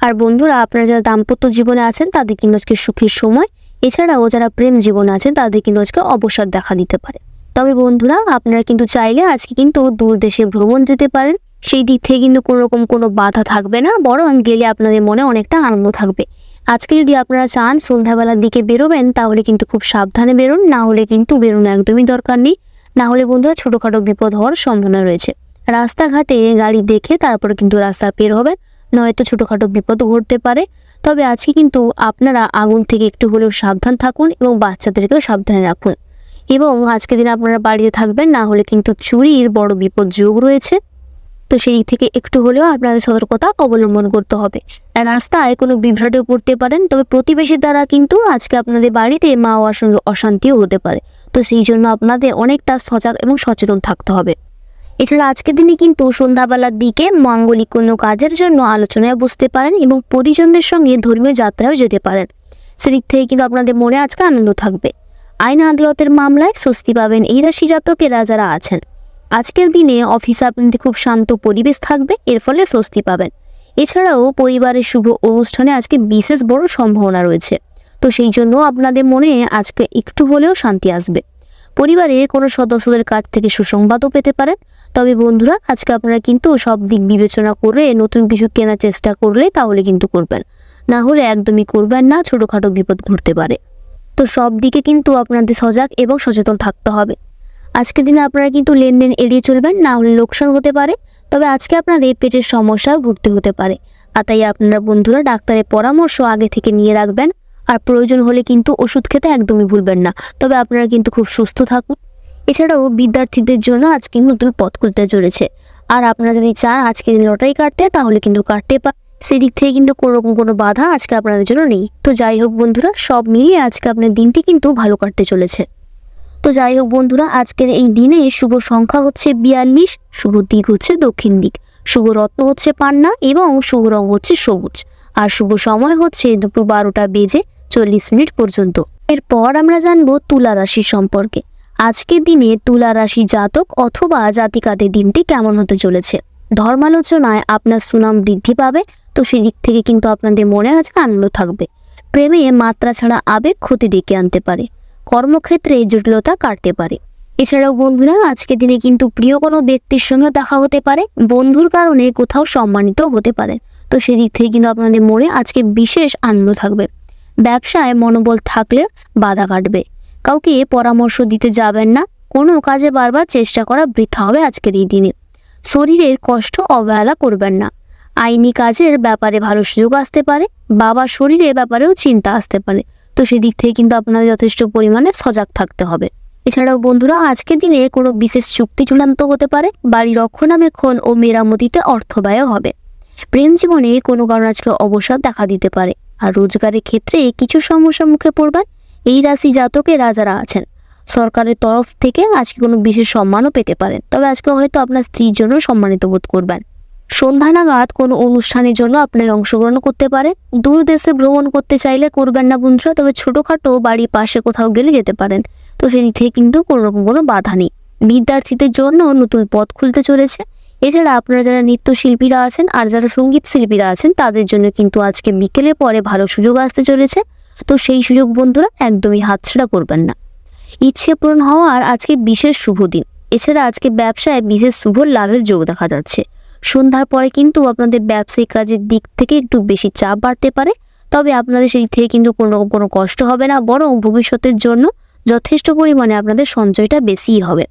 আর বন্ধুরা আপনারা যারা দাম্পত্য জীবনে আছেন তাদের কিন্তু আজকে সুখের সময়। এছাড়াও যারা প্রেম জীবনে আছেন তাদের কিন্তু আজকে অবসাদ দেখা দিতে পারে। তবে বন্ধুরা আপনারা কিন্তু চাইলে আজকে কিন্তু দূর দেশে ভ্রমণ যেতে পারেন। সেই দিক থেকে কিন্তু কোনো রকম কোনো বাধা থাকবে না, বরং গেলে আপনাদের মনে অনেকটা আনন্দ থাকবে। আজকে যদি আপনারা চান সন্ধ্যাবেলার দিকে বেরোবেন তাহলে কিন্তু খুব সাবধানে বেরোন, না হলে কিন্তু বেরোনো একদমই দরকার নেই। না হলে বন্ধুরা ছোটোখাটো বিপদ হওয়ার সম্ভাবনা রয়েছে। রাস্তাঘাটে গাড়ি দেখে তারপরে কিন্তু রাস্তা বের হবেন, নয়তো ছোটোখাটো বিপদ ঘটতে পারে। তবে আজকে কিন্তু আপনারা আগুন থেকে একটু হলেও সাবধান থাকুন এবং বাচ্চাদেরকেও সাবধানে রাখুন। এবং আজকের দিন আপনারা বাড়িতে থাকবেন, না হলে কিন্তু চুরির বড় বিপদ যোগ রয়েছে। তো সেই দিক থেকে একটু হলেও আপনাদের সতর্কতা অবলম্বন করতে হবে। রাস্তায় কোনো বিভ্রাটেও পড়তে পারেন। তবে প্রতিবেশীর দ্বারা কিন্তু আজকে আপনাদের বাড়িতে মা হওয়ার সঙ্গে অশান্তিও হতে পারে। তো সেই জন্য আপনাদের অনেকটা সজাগ এবং সচেতন থাকতে হবে। এছাড়া আজকের দিনে কিন্তু সন্ধ্যাবেলার দিকে মাঙ্গলিক কোনো কাজের জন্য আলোচনায় বসতে পারেন এবং পরিজনদের সঙ্গে ধর্মীয় যাত্রাও যেতে পারেন। সেদিক থেকে কিন্তু আপনাদের মনে আজকে আনন্দ থাকবে। আইন আদালতের মামলায় স্বস্তি পাবেন এই রাশি জাতকেরা যারা আছেন। আজকের দিনে অফিসে আপনাদের খুব শান্ত পরিবেশ থাকবে, এর ফলে স্বস্তি পাবেন। এছাড়াও পরিবারের শুভ অনুষ্ঠানে আজকে বিশেষ বড় সম্ভাবনা রয়েছে। তো সেই জন্য আপনাদের মনে আজকে একটু হলেও শান্তি আসবে। পরিবারের কোনো সদস্যদের কাছ থেকে সুসংবাদও পেতে পারেন। তবে বন্ধুরা আজকে আপনারা কিন্তু সব দিক বিবেচনা করে নতুন কিছু কেনার চেষ্টা করলে তাহলে কিন্তু করবেন, না হলে একদমই করবেন না, ছোটোখাটো বিপদ ঘটতে পারে। তো সব দিকে কিন্তু আপনাদের সজাগ এবং সচেতন থাকতে হবে। আজকের দিনে আপনারা কিন্তু লেনদেন এড়িয়ে চলবেন, না হলে লোকসান হতে পারে। তবে আজকে আপনাদের পেটের সমস্যায় ভুগতে হতে পারে, আর তাই আপনারা বন্ধুরা ডাক্তারের পরামর্শ আগে থেকে নিয়ে রাখবেন। আর প্রয়োজন হলে কিন্তু ওষুধ খেতে একদমই ভুলবেন না। তবে আপনারা কিন্তু খুব সুস্থ থাকুন। এছাড়াও বিদ্যার্থীদের জন্য আজকে নতুন পথ খুলতে চলেছে, আর আপনারা যদি চান আজকে লটারি কাটতে তাহলে কিন্তু কাটতে পারেন। সেদিক থেকে কিন্তু কোনো বাধা আজকে আপনাদের জন্য নেই। তো যাই হোক বন্ধুরা, সব মিলিয়ে আজকে আপনার দিনটি কিন্তু ভালো কাটতে চলেছে। তো যাই হোক বন্ধুরা, আজকের এই দিনে শুভ সংখ্যা হচ্ছে 42, শুভ দিক হচ্ছে দক্ষিণ দিক, শুভ রত্ন হচ্ছে পান্না এবং শুভ রং হচ্ছে সবুজ, আর শুভ সময় হচ্ছে দুপুর 12:40 পর্যন্ত। এরপর আমরা জানবো তুলা রাশির সম্পর্কে। আজকের দিনে তুলা রাশি জাতক অথবা জাতিকাদের দিনটি কেমন হতে চলেছে। ধর্মালোচনায় আপনার সুনাম বৃদ্ধি পাবে, তো সেদিক থেকে কিন্তু আপনাদের মনে আজকে আনন্দ থাকবে। প্রেমে মাত্রা ছাড়া আবেগ ক্ষতি ডেকে আনতে পারে, কর্মক্ষেত্রে জটিলতা কাটতে পারে। এছাড়াও বন্ধুরা, আজকের দিনে কিন্তু প্রিয় কোনো ব্যক্তির সঙ্গে দেখা হতে পারে, বন্ধুর কারণে কোথাও সম্মানিত হতে পারে। তো সেদিক থেকে কিন্তু আপনাদের মনে আজকে বিশেষ আনন্দ থাকবে। ব্যবসায় মনোবল থাকলে বাধা কাটবে। কাউকে পরামর্শ দিতে যাবেন না, কোনো কাজে বারবার চেষ্টা করা বৃথা হবে আজকের এই দিনে। শরীরের কষ্ট অবহেলা করবেন না। আইনি কাজের ব্যাপারে ভালো সুযোগ আসতে পারে, বাবার শরীরের ব্যাপারেও চিন্তা আসতে পারে। তো সেদিক থেকে কিন্তু আপনাদের যথেষ্ট পরিমাণে সজাগ থাকতে হবে। এছাড়াও বন্ধুরা, আজকের দিনে কোনো বিশেষ চুক্তি চূড়ান্ত হতে পারে, বাড়ি রক্ষণাবেক্ষণ ও মেরামতিতে অর্থ ব্যয় হবে। প্রেম জীবনে কোনো কারণ আজকে অবসাদ দেখা দিতে পারে, আর রোজগারের ক্ষেত্রে কিছু সমস্যার মুখে পড়বেন। এই রাশি জাতকেরা যারা আছেন, সরকারের তরফ থেকে আজকে কোনো বিশেষ সম্মানও পেতে পারেন। তবে আজকে হয়তো আপনার স্ত্রীর জন্য সম্মানিত বোধ করবেন। সন্ধ্যা নাগাদ কোনো অনুষ্ঠানের জন্য আপনাকে অংশগ্রহণ করতে পারে। দূর দেশে ভ্রমণ করতে চাইলে করবেন না বন্ধুরা, তবে ছোটোখাটো বাড়ির পাশে কোথাও গেলে যেতে পারেন। তো সেই থেকে কিন্তু কোনো বাধা নেই। বিদ্যার্থীদের জন্য নতুন পথ খুলতে চলেছে। এছাড়া আপনারা যারা নৃত্যশিল্পীরা আছেন আর যারা সঙ্গীত শিল্পীরা আছেন, তাদের জন্য কিন্তু আজকে বিকেলে পরে ভালো সুযোগ আসতে চলেছে। তো সেই সুযোগ বন্ধুরা একদমই হাতছাড়া করবেন না। ইচ্ছে পূরণ হওয়ার আজকে বিশেষ শুভ দিন। এছাড়া আজকে ব্যবসায় বিশেষ শুভ লাভের যোগ দেখা যাচ্ছে। সন্ধ্যার পরে কিন্তু আপনাদের ব্যবসায়িক কাজের দিক থেকে একটু বেশি চাপ বাড়তে পারে, তবে আপনাদের সেই থেকে কিন্তু কোনো কষ্ট হবে না, বরং ভবিষ্যতের জন্য যথেষ্ট পরিমাণে আপনাদের সঞ্চয়টা বেশিই হবে।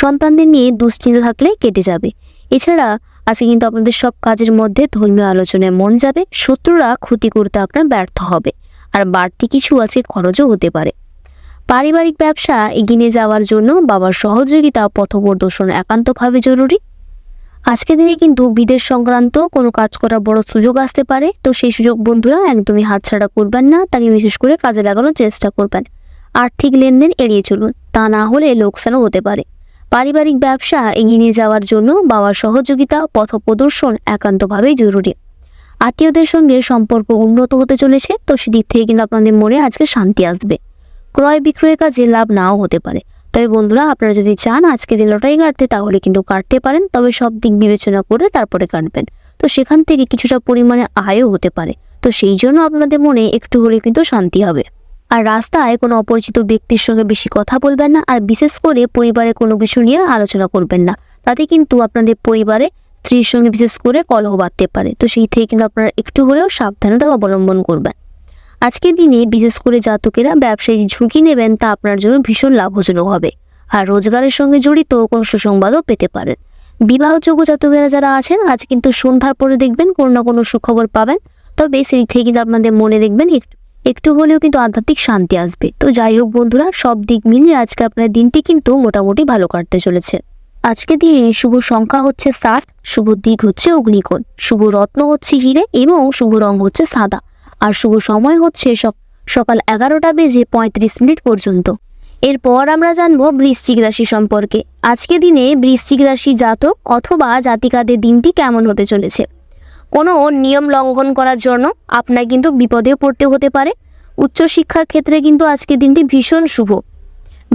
সন্তানদের নিয়ে দুশ্চিন্তা থাকলে কেটে যাবে। এছাড়া আজকে কিন্তু আপনাদের সব কাজের মধ্যে ধর্মীয় আলোচনায় মন যাবে। শত্রুরা ক্ষতি করতে আপনার ব্যর্থ হবে, আর বাড়তি কিছু আজকে খরচও হতে পারে। পারিবারিক ব্যবসা এগিয়ে নিয়ে যাওয়ার জন্য বাবার সহযোগিতা পথপ্রদর্শন একান্তভাবে জরুরি। আজকের দিনে কিন্তু বিদেশ সংক্রান্ত কোনো কাজ করার বড় সুযোগ আসতে পারে। তো সেই সুযোগ বন্ধুরা একদমই হাতছাড়া করবেন না, তাকে বিশেষ করে কাজে লাগানোর চেষ্টা করবেন। আর্থিক লেনদেন এড়িয়ে চলুন, তা না হলে লোকসানও হতে পারে। পারিবারিক ব্যবসা এগিয়ে নিয়ে যাওয়ার জন্য বাবার সহযোগিতা পথপ্রদর্শন একান্তভাবেই জরুরি। আত্মীয়দের সঙ্গে সম্পর্ক উন্নত হতে চলেছে। তো সেদিক থেকে কিন্তু আপনাদের মনে আজকে শান্তি আসবে। ক্রয় বিক্রয়ের কাজে লাভ নাও হতে পারে। তবে বন্ধুরা, আপনারা যদি চান আজকে লটারি কাটতে তাহলে কিন্তু কাটতে পারেন, তবে সব দিক বিবেচনা করে তারপরে কাটবেন। তো সেখান থেকে কিছুটা পরিমাণে আয়ও হতে পারে। তো সেই জন্য আপনাদের মনে একটু হলে কিন্তু শান্তি হবে। আর রাস্তায় কোনো অপরিচিত ব্যক্তির সঙ্গে বেশি কথা বলবেন না, আর বিশেষ করে পরিবারে কোনো কিছু নিয়ে আলোচনা করবেন না। তাতে কিন্তু আপনাদের পরিবারে স্ত্রীর সঙ্গে বিশেষ করে কলহ বাড়তে পারে। তো সেই থেকে কিন্তু আপনারা একটু হলেও সাবধানতা অবলম্বন করবেন। আজকের দিনে বিশেষ করে জাতকেরা ব্যবসায়ী ঝুঁকি নেবেন, তা আপনার জন্য ভীষণ লাভজনক হবে। আর রোজগারের সঙ্গে জড়িত কোনো সুসংবাদও পেতে পারেন। বিবাহযোগ্য জাতকেরা যারা আছেন, আজ কিন্তু সন্ধ্যার পরে দেখবেন কোনো না কোনো সুখবর পাবেন। তবে সেই থেকে কিন্তু আপনাদের মনে দেখবেন একটু হলেও কিন্তু আধ্যাত্মিক শান্তি আসবে। তো যাই হোক বন্ধুরা, সব দিক মিলিয়ে আজকে আপনার দিনটি কিন্তু মোটামুটি ভালো কাটতে চলেছে। আজকে দিনে শুভ সংখ্যা হচ্ছে 7, শুভ দিক হচ্ছে অগ্নিকোণ, শুভ রত্ন হচ্ছে হিরে এবং শুভ রং হচ্ছে সাদা, আর শুভ সময় হচ্ছে সকাল 11:35 পর্যন্ত। এরপর আমরা জানবো বৃশ্চিক রাশি সম্পর্কে। আজকে দিনে বৃশ্চিক রাশি জাতক অথবা জাতিকাদের দিনটি কেমন হতে চলেছে। কোনো নিয়ম লঙ্ঘন করার জন্য আপনার কিন্তু বিপদেও পড়তে হতে পারে। উচ্চশিক্ষার ক্ষেত্রে কিন্তু আজকের দিনটি ভীষণ শুভ।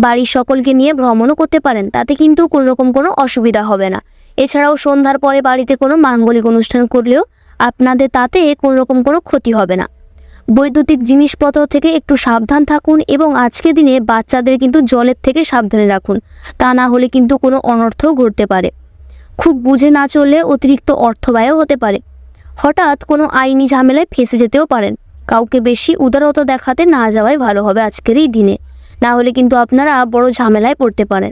বাড়ির সকলকে নিয়ে ভ্রমণও করতে পারেন, তাতে কিন্তু কোনো অসুবিধা হবে না। এছাড়াও সন্ধ্যার পরে বাড়িতে কোনো মাঙ্গলিক অনুষ্ঠান করলেও আপনাদের তাতে কোনো ক্ষতি হবে না। বৈদ্যুতিক জিনিসপত্র থেকে একটু সাবধান থাকুন, এবং আজকের দিনে বাচ্চাদের কিন্তু জলের থেকে সাবধানে রাখুন, তা না হলে কিন্তু কোনো অনর্থও ঘটতে পারে। খুব বুঝে না চললে অতিরিক্ত অর্থ ব্যয়ও হতে পারে। হঠাৎ কোনো আইনি ঝামেলায় ফেঁসে যেতেও পারেন। কাউকে বেশি উদারতা দেখাতে না যাওয়াই ভালো হবে আজকের এই দিনে, না হলে কিন্তু আপনারা বড় ঝামেলায় পড়তে পারেন।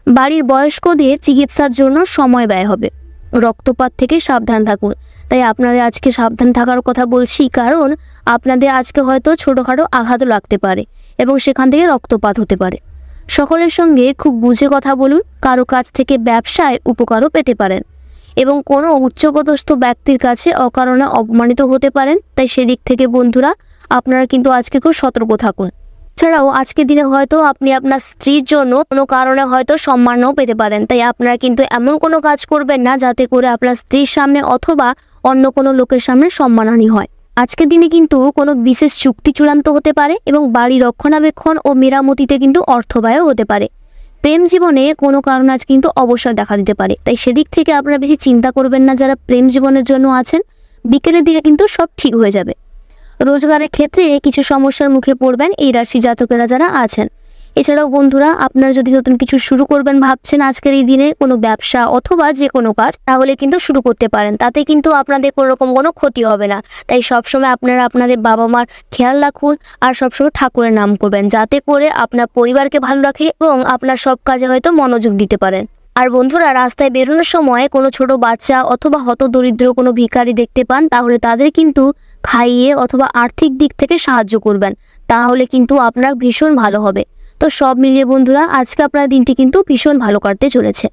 বাড়ির বয়স্কদের চিকিৎসার জন্য সময় ব্যয় হবে। রক্তপাত থেকে সাবধান থাকুন। তাই আপনাদের আজকে সাবধান থাকার কথা বলছি, কারণ আপনাদের আজকে হয়তো ছোটোখাটো আঘাতও লাগতে পারে এবং সেখান থেকে রক্তপাত হতে পারে। সকলের সঙ্গে খুব বুঝে কথা বলুন। কারো কাছ থেকে ব্যবসায় উপকারও পেতে পারেন এবং কোনো উচ্চপদস্থ ব্যক্তির কাছে অকারণে অপমানিত হতে পারেন। তাই সেদিক থেকে বন্ধুরা আপনারা কিন্তু আজকে খুব সতর্ক থাকুন। এছাড়াও আজকের দিনে হয়তো আপনি আপনার স্ত্রীর জন্য কোনো কারণে হয়তো সম্মানও পেতে পারেন। তাই আপনারা কিন্তু এমন কোনো কাজ করবেন না যাতে করে আপনার স্ত্রীর সামনে অথবা অন্য কোনো লোকের সামনে সম্মানহানি হয়। আজকের দিনে কিন্তু কোনো বিশেষ চুক্তি চূড়ান্ত হতে পারে এবং বাড়ি রক্ষণাবেক্ষণ ও মেরামতিতে কিন্তু অর্থ ব্যয়ও হতে পারে। প্রেম জীবনে কোনো কারণ আজ কিন্তু অবসর দেখা দিতে পারে। তাই সেদিক থেকে আপনারা বেশি চিন্তা করবেন না। যারা প্রেম জীবনের জন্য আছেন, বিকেলের দিকে কিন্তু সব ঠিক হয়ে যাবে। রোজগারের ক্ষেত্রে কিছু সমস্যার মুখে পড়বেন এই রাশি জাতকেরা যারা আছেন। এছাড়াও বন্ধুরা আপনারা যদি নতুন কিছু শুরু করবেন ভাবছেন আজকের এই দিনে, কোনো ব্যবসা অথবা যে কোনো কাজ, তাহলে কিন্তু শুরু করতে পারেন। তাতে কিন্তু আপনাদের কোনো রকম কোনো ক্ষতি হবে না। তাই সবসময় আপনারা আপনাদের বাবা মার খেয়াল রাখুন আর সবসময় ঠাকুরের নাম করবেন, যাতে করে আপনার পরিবারকে ভালো রাখে এবং আপনার সব কাজে হয়তো মনোযোগ দিতে পারেন। আর বন্ধুরা রাস্তায় বেরোনোর সময় কোনো ছোট বাচ্চা অথবা হতদরিদ্র কোনো ভিখারি দেখতে পান, তাহলে তাদের কিন্তু খাইয়ে অথবা আর্থিক দিক থেকে সাহায্য করবেন, তাহলে কিন্তু আপনার ভীষণ ভালো হবে। তো সব মিলিয়ে বন্ধুরা আজকে আপনার দিনটি কিন্তু ভীষণ ভালো কাটতে চলেছে।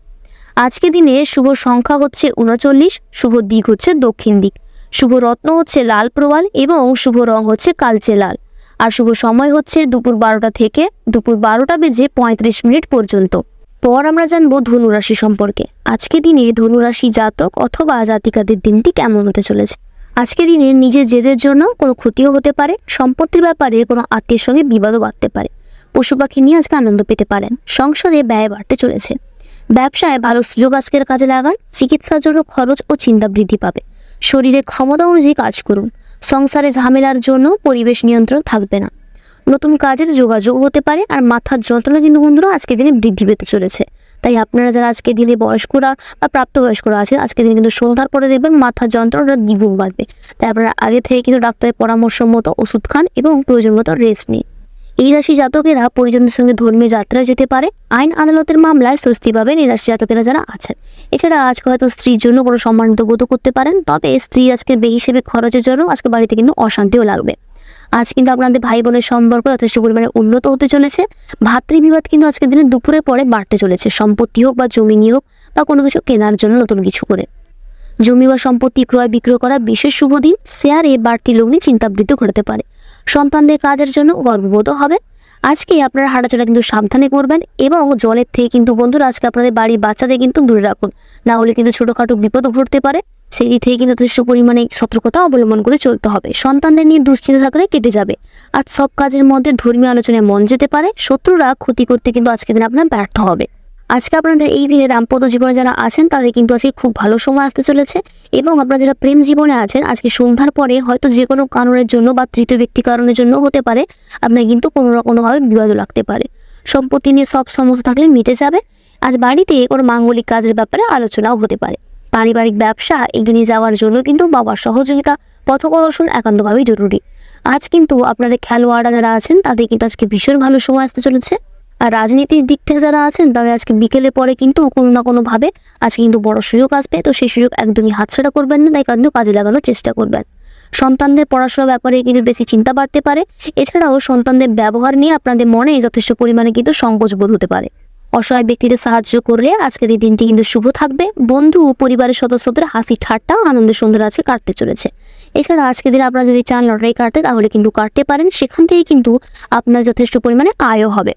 আজকে দিনে শুভ সংখ্যা হচ্ছে 39, শুভ দিক হচ্ছে দক্ষিণ দিক, শুভ রত্ন হচ্ছে লাল প্রবাল এবং শুভ রং হচ্ছে কালচে লাল। আর শুভ সময় হচ্ছে দুপুর 12টা থেকে দুপুর 12টা বেজে 35 মিনিট পর্যন্ত। পর আমরা জানবো ধনুরাশি সম্পর্কে। আজকে দিনে ধনুরাশি জাতক অথবা জাতিকাদের দিনটি কেমন হতে চলেছে। আজকে দিনে নিজের জেদের জন্য কোনো ক্ষতিও হতে পারে। সম্পত্তির ব্যাপারে কোনো আত্মীয়ের সঙ্গে বিবাদও বাড়তে পারে। পশু পাখি নিয়ে আজকে আনন্দ পেতে পারেন। সংসারে ব্যয় বাড়তে চলেছে। ব্যবসায় ভালো সুযোগ আজকের কাজে লাগান। চিকিৎসার জন্য খরচ ও চিন্তা বৃদ্ধি পাবে। শরীরের ক্ষমতা অনুযায়ী কাজ করুন। সংসারে ঝামেলার জন্য পরিবেশ নিয়ন্ত্রণ থাকবে না। নতুন কাজের যোগাযোগ হতে পারে। আর মাথার যন্ত্রণা কিন্তু বন্ধুরা আজকের দিনে বৃদ্ধি পেতে চলেছে। তাই আপনারা যারা আজকের দিনে বয়স্করা বা প্রাপ্তবয়স্করা আছে, আজকের দিনে কিন্তু সন্ধ্যার পরে দেখবেন মাথার যন্ত্রণাটা দ্বিগুণ বাড়বে। তাই আপনারা আগে থেকে কিন্তু ডাক্তারের পরামর্শ মতো ওষুধ খান এবং প্রয়োজন মতো রেস্ট নিন। এই রাশি জাতকেরা পরিজনদের সঙ্গে ধর্মীয় যাত্রা যেতে পারে। আইন আদালতের মামলায় স্বস্তি পাবেন এই রাশি জাতকেরা যারা আছেন। এছাড়া আজকে হয়তো স্ত্রীর জন্য কোনো সম্মানিত বোধ করতে পারেন, তবে স্ত্রী আজকে হিসেবে খরচের জন্য আজকে বাড়িতে কিন্তু অশান্তিও লাগবে। আজ কিন্তু আপনাদের ভাই বোনের সম্পর্ক যথেষ্ট পরিমাণে উন্নত হতে চলেছে। ভাতৃবিবাদ কিন্তু আজকের দিনে দুপুরের পরে বাড়তে চলেছে। সম্পত্তি হোক বা জমি নিয়ে হোক বা কোনো কিছু কেনার জন্য নতুন কিছু করে জমি বা সম্পত্তি ক্রয় বিক্রয় করা বিশেষ শুভ দিন। শেয়ারে বাড়তি লগ্নি চিন্তাবৃত্তি ঘটাতে পারে। সন্তানদের কাজের জন্য গর্ববোধ হবে। আজকে আপনারা হাঁটাচলা কিন্তু সাবধানে করবেন এবং জলের থেকে কিন্তু বন্ধুরা আজকে আপনাদের বাড়ির বাচ্চাদের কিন্তু দূরে রাখুন, না হলে কিন্তু ছোটোখাটো বিপদও ঘটতে পারে। সেই দিক থেকে কিন্তু যথেষ্ট পরিমাণে সতর্কতা অবলম্বন করে চলতে হবে। সন্তানদের নিয়ে দুশ্চিন্তা থাকলে কেটে যাবে। আজ সব কাজের মধ্যে ধর্মীয় আলোচনায় মন যেতে পারে। শত্রুরা ক্ষতি করতে কিন্তু আজকের দিনে আপনার ব্যর্থ হবে। আজকে আপনাদের এই দিনে দাম্পত্য জীবনে যারা আছেন তাদের কিন্তু আজকে খুব ভালো সময় আসতে চলেছে এবং আপনারা যারা প্রেম জীবনে আছেন আজকে সন্ধ্যার পরে হয়তো যে কোনো কারণের জন্য বা তৃতীয় ব্যক্তি কারণের জন্য হতে পারে আপনার কিন্তু কোনো না কোনোভাবে বিবাদও লাগতে পারে। সম্পত্তি নিয়ে সব সমস্যা থাকলে মিটে যাবে। আজ বাড়িতে কোনো মাঙ্গলিক কাজের ব্যাপারে আলোচনাও হতে পারে। পারিবারিক ব্যবসা এগিয়ে নিয়ে যাওয়ার জন্য কিন্তু বাবার সহযোগিতা পথপ্রদর্শন একান্তভাবেই জরুরি। আজ কিন্তু আপনাদের খেলোয়াড়রা যারা আছেন তাদের কিন্তু আজকে ভীষণ ভালো সময় আসতে চলেছে। আর রাজনীতির দিক থেকে যারা আছেন তাদের আজকে বিকেলে পরে কিন্তু কোনো না কোনোভাবে আজকে কিন্তু বড় সুযোগ আসবে। তো সেই সুযোগ একদমই হাতছাড়া করবেন না, তাই কিন্তু কাজে লাগানোর চেষ্টা করবেন। সন্তানদের পড়াশোনার ব্যাপারে কিন্তু বেশি চিন্তা বাড়তে পারে। এছাড়াও সন্তানদের ব্যবহার নিয়ে আপনাদের মনে যথেষ্ট পরিমাণে কিন্তু সংকোচ বোধ হতে পারে। অসহায় ব্যক্তিদের সাহায্য করলে আজকের এই দিনটি কিন্তু শুভ থাকবে। বন্ধু ও পরিবারের সদস্যদের হাসি ঠাট্টা আনন্দের সুন্দর আছে কাটতে চলেছে। এছাড়া আজকের দিনে আপনারা যদি চান লটারি কাটতে তাহলে কিন্তু কাটতে পারেন। সেখান থেকে কিন্তু আপনার যথেষ্ট পরিমাণে আয়ও হবে।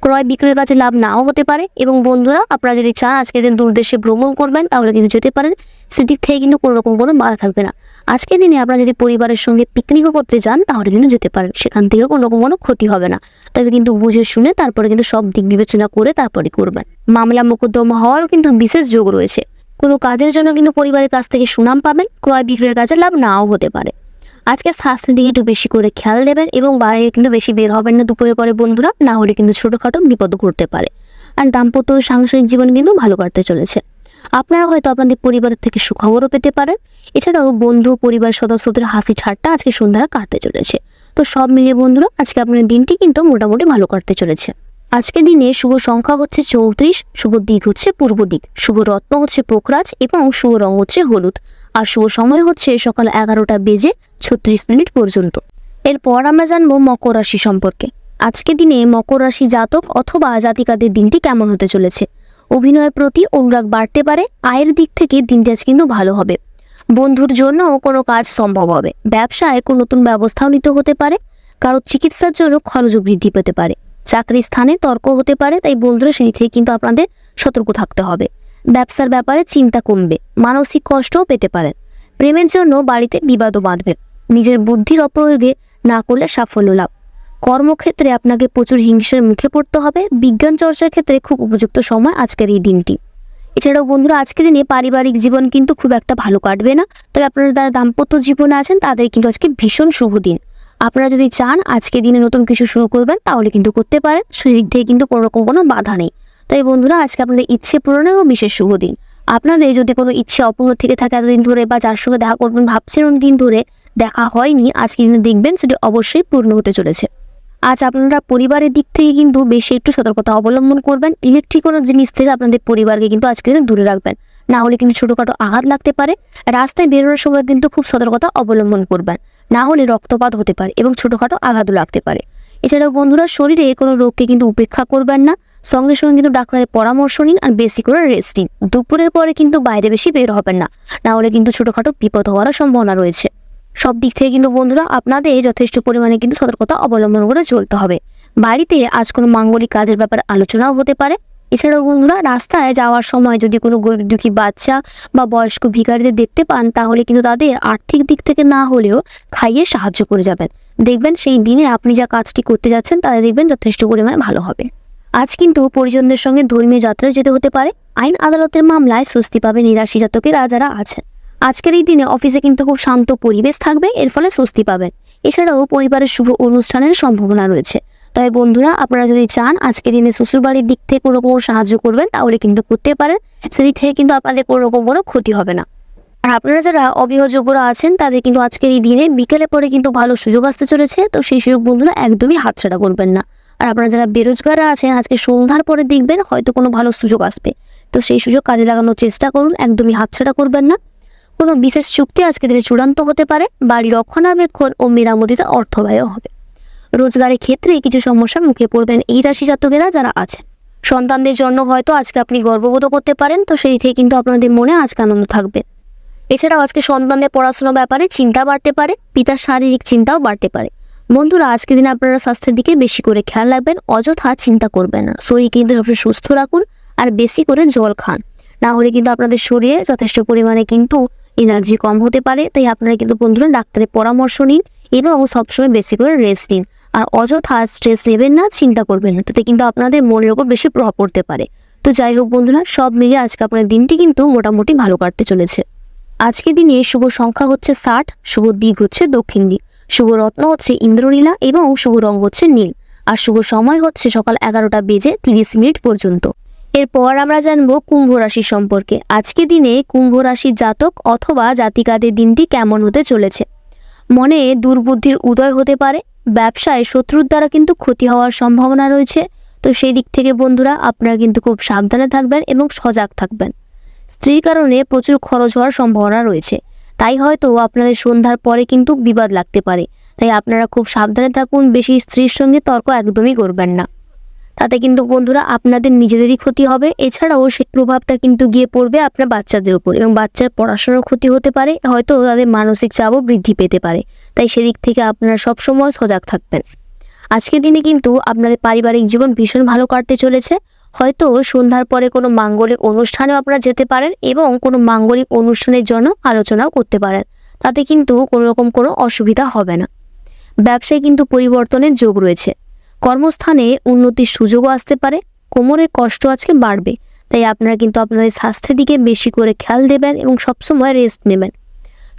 ক্রয় বিক্রয়ের কাছে লাভ নাও হতে পারে। এবং বন্ধুরা আপনারা যদি চান আজকের দিন দূরদেশে ভ্রমণ করবেন তাহলে কিন্তু যেতে পারেন। সেদিক থেকে কিন্তু কোনো রকম কোনো বাধা থাকবে না। আজকের দিনে আপনারা যদি পরিবারের সঙ্গে পিকনিকও করতে যান তাহলে কিন্তু যেতে পারেন। সেখান থেকেও কোনো রকম কোনো ক্ষতি হবে না। তবে কিন্তু বুঝে শুনে তারপরে কিন্তু সব দিক বিবেচনা করে তারপরে করবেন। মামলা মোকদ্দমা হওয়ারও কিন্তু বিশেষ যোগ রয়েছে। কোনো কাজের জন্য কিন্তু পরিবারের কাছ থেকে সুনাম পাবেন। ক্রয় বিক্রয়ের কাজে লাভ নাও হতে পারে। আজকে স্বাস্থ্যের দিকে একটু বেশি করে খেয়াল দেবেন এবং বাইরে কিন্তু বেশি বের হবেন না দুপুরের পরে বন্ধুরা, না হলে কিন্তু ছোটোখাটো বিপদ ঘটতে পারে। আর দাম্পত্য ও সাংসারিক জীবন কিন্তু ভালো কাটতে চলেছে। আপনারা হয়তো আপনাদের পরিবারের থেকে সুখবরও পেতে পারেন। এছাড়াও বন্ধু পরিবার সদস্যদের হাসি ঠাট্টা আজকে সন্ধ্যায় কাটতে চলেছে। তো সব মিলিয়ে বন্ধুরা আজকে আপনার দিনটি কিন্তু মোটামুটি ভালো কাটতে চলেছে। আজকের দিনে শুভ সংখ্যা হচ্ছে 34, শুভ দিক হচ্ছে পূর্ব দিক, শুভ রত্ন হচ্ছে পোখরাজ এবং শুভ রং হচ্ছে হলুদ, আর শুভ সময় হচ্ছে সকাল 11:36 পর্যন্ত। এরপর আমরা জানবো মকর রাশি সম্পর্কে। আজকের দিনে মকর রাশি জাতক অথবা জাতিকাদের দিনটি কেমন হতে চলেছে। অভিনয়ের প্রতি অনুরাগ বাড়তে পারে। আয়ের দিক থেকে দিনটি আজ কিন্তু ভালো হবে। বন্ধুর জন্য কোনো কাজ সম্ভব হবে। ব্যবসায় কোনো নতুন ব্যবস্থাও নিতে হতে পারে। কারো চিকিৎসার জন্য খরচও বৃদ্ধি পেতে পারে। চাকরির স্থানে তর্ক হতে পারে, তাই বন্ধুরা সেই থেকে কিন্তু আপনাদের সতর্ক থাকতে হবে। ব্যবসার ব্যাপারে চিন্তা কমবে, মানসিক কষ্টও পেতে পারেন। প্রেমের জন্য বাড়িতে বিবাদও বাঁধবে। নিজের বুদ্ধির অপ্রয়োগে না করলে সাফল্য লাভ। কর্মক্ষেত্রে আপনাকে প্রচুর হিংসার মুখে পড়তে হবে। বিজ্ঞান চর্চার ক্ষেত্রে খুব উপযুক্ত সময় আজকের এই দিনটি। এছাড়াও বন্ধুরা আজকের দিনে পারিবারিক জীবন কিন্তু খুব একটা ভালো কাটবে না, তবে আপনারা যারা দাম্পত্য জীবনে আছেন তাদের কিন্তু আজকে ভীষণ শুভ দিন। আপনারা যদি চান আজকে দিনে নতুন কিছু শুরু করবেন তাহলে কিন্তু করতে পারেন। সেদিক থেকে কিন্তু কোনো রকম কোনো বাধা নেই। তাই বন্ধুরা আজকে আপনাদের ইচ্ছে পূরণেরও বিশেষ শুভ দিন। আপনাদের যদি কোনো ইচ্ছে অপূর্ণ থেকে থাকে এতদিন ধরে, বা যার সঙ্গে দেখা করবেন ভাবছেন অনেক দিন ধরে দেখা হয়নি, আজকে দিনে দেখবেন সেটি অবশ্যই পূর্ণ হতে চলেছে। আজ আপনারা পরিবারের দিক থেকে কিন্তু বেশি একটু সতর্কতা অবলম্বন করবেন। ইলেকট্রিক কোনো জিনিস থেকে আপনাদের পরিবারকে কিন্তু আজকে দিনে দূরে রাখবেন, না হলে কিন্তু ছোটোখাটো আঘাত লাগতে পারে। রাস্তায় বেরোনোর সময় কিন্তু খুব সতর্কতা অবলম্বন করবেন, না হলে রক্তপাত হতে পারে এবং ছোটোখাটো আঘাতও লাগতে পারে। এছাড়াও বন্ধুরা শরীরে কোনো রোগকে কিন্তু উপেক্ষা করবেন না। সঙ্গে সঙ্গে কিন্তু ডাক্তারের পরামর্শ নিন আর বেশি করে রেস্ট নিন। দুপুরের পরে কিন্তু বাইরে বেশি বের হবেন না, না হলে কিন্তু ছোটোখাটো বিপদ হওয়ার সম্ভাবনা রয়েছে। সব দিক থেকে কিন্তু বন্ধুরা আপনাদের যথেষ্ট পরিমাণে কিন্তু সতর্কতা অবলম্বন করে চলতে হবে। বাড়িতে আজ কোনো মাঙ্গলিক কাজের ব্যাপারে আলোচনাও হতে পারে। এছাড়াও বন্ধুরা রাস্তায় যাওয়ার সময় যদি কোনো গরিব দুঃখী বাচ্চা বা বয়স্ক ভিখারিদের দেখতে পান তাহলে কিন্তু তাদের আর্থিক দিক থেকে না হলেও খাইয়ে সাহায্য করে যাবেন। দেখবেন সেই দিনে আপনি যা কাজটি করতে যাচ্ছেন তাদের দেখবেন যথেষ্ট পরিমাণে ভালো হবে। আজ কিন্তু পরিজনদের সঙ্গে ধর্মীয় যাত্রায় যেতে হতে পারে। আইন আদালতের মামলায় স্বস্তি পাবে নিরাশী জাতকেরা যারা আছেন। আজকের এই দিনে অফিসে কিন্তু খুব শান্ত পরিবেশ থাকবে, এর ফলে স্বস্তি পাবেন। এছাড়াও পরিবারের শুভ অনুষ্ঠানের সম্ভাবনা রয়েছে। তবে বন্ধুরা আপনারা যদি চান আজকের দিনে শ্বশুরবাড়ির দিক থেকে কোনো রকম সাহায্য করবেন তাহলে কিন্তু করতে পারেন। সেদিক থেকে কিন্তু আপনাদের কোনো রকম কোনো ক্ষতি হবে না। আর আপনারা যারা অবিবাহিতরা আছেন তাদের কিন্তু আজকের এই দিনে বিকেলে পরে কিন্তু ভালো সুযোগ আসতে চলেছে। তো সেই সুযোগ বন্ধুরা একদমই হাতছাড়া করবেন না। আর আপনারা যারা বেরোজগাররা আছেন আজকে সন্ধ্যার পরে দেখবেন হয়তো কোনো ভালো সুযোগ আসবে, তো সেই সুযোগ কাজে লাগানোর চেষ্টা করুন, একদমই হাতছাড়া করবেন না। কোনো বিশেষ চুক্তি আজকে দিনে চূড়ান্ত হতে পারে। বাড়ি রক্ষণাবেক্ষণ ও মেরামতিতে অর্থ ব্যয় হবে। রোজগারের ক্ষেত্রে কিছু সমস্যার মুখে পড়বেন এই রাশি জাতকেরা যারা আছেন। সন্তানদের জন্য হয়তো আজকে আপনি গর্ববোধ করতে পারেন, তো সেই থেকে কিন্তু আপনাদের মনে আজকে আনন্দ থাকবে। এছাড়াও আজকে সন্তানদের পড়াশোনার ব্যাপারে চিন্তা বাড়তে পারে, পিতার শারীরিক চিন্তাও বাড়তে পারে। বন্ধুরা আজকের দিনে আপনারা স্বাস্থ্যের দিকে বেশি করে খেয়াল রাখবেন, অযথা চিন্তা করবেন না। শরীর কিন্তু সবসময় সুস্থ রাখুন আর বেশি করে জল খান, না হলে কিন্তু আপনাদের শরীরে যথেষ্ট পরিমাণে কিন্তু এনার্জি কম হতে পারে। তাই আপনারা কিন্তু বন্ধুরা ডাক্তারের পরামর্শ নিন এবং সবসময় বেশি করে রেস্ট নিন। আর অযথা স্ট্রেস নেবেন না, চিন্তা করবেন না, তাতে কিন্তু আপনাদের মনের উপর বেশি প্রভাব পড়তে পারে। তো যাই হোক বন্ধুরা সব মিলিয়ে আজকে আপনার দিনটি কিন্তু মোটামুটি ভালো কাটতে চলেছে। আজকের দিনে শুভ সংখ্যা হচ্ছে 60, শুভ দিক হচ্ছে দক্ষিণ দিক, শুভ রত্ন হচ্ছে ইন্দ্রনীলা এবং শুভ রং হচ্ছে নীল, আর শুভ সময় হচ্ছে সকাল 11:30 পর্যন্ত। এরপর আমরা জানবো কুম্ভ রাশি সম্পর্কে। আজকে দিনে কুম্ভ রাশির জাতক অথবা জাতিকাদের দিনটি কেমন হতে চলেছে। মনে দুর্বুদ্ধির উদয় হতে পারে। ব্যবসায় শত্রুর দ্বারা কিন্তু ক্ষতি হওয়ার সম্ভাবনা রয়েছে। তো সেই দিক থেকে বন্ধুরা আপনারা কিন্তু খুব সাবধানে থাকবেন এবং সজাগ থাকবেন। স্ত্রীর কারণে প্রচুর খরচ হওয়ার সম্ভাবনা রয়েছে, তাই হয়তো আপনাদের সন্ধ্যার পরে কিন্তু বিবাদ লাগতে পারে। তাই আপনারা খুব সাবধানে থাকুন, বেশি স্ত্রীর সঙ্গে তর্ক একদমই করবেন না, তাতে কিন্তু বন্ধুরা আপনাদের নিজেদেরই ক্ষতি হবে। এছাড়াও সেই প্রভাবটা কিন্তু গিয়ে পড়বে আপনার বাচ্চাদের উপর এবং বাচ্চার পড়াশোনার ক্ষতি হতে পারে, হয়তো তাদের মানসিক চাপও বৃদ্ধি পেতে পারে। তাই সেদিক থেকে আপনারা সবসময় সজাগ থাকবেন। আজকের দিনে কিন্তু আপনাদের পারিবারিক জীবন ভীষণ ভালো কাটতে চলেছে। হয়তো সন্ধ্যার পরে কোনো মাঙ্গলিক অনুষ্ঠানেও আপনারা যেতে পারেন এবং কোনো মাঙ্গলিক অনুষ্ঠানের জন্য আলোচনাও করতে পারেন, তাতে কিন্তু কোনো রকম কোনো অসুবিধা হবে না। ব্যবসায় কিন্তু পরিবর্তনের যোগ রয়েছে। কর্মস্থানে উন্নতির সুযোগও আসতে পারে। কোমরের কষ্ট আজকে বাড়বে, তাই আপনারা কিন্তু আপনাদের স্বাস্থ্যের দিকে বেশি করে খেয়াল দেবেন এবং সবসময় রেস্ট নেবেন।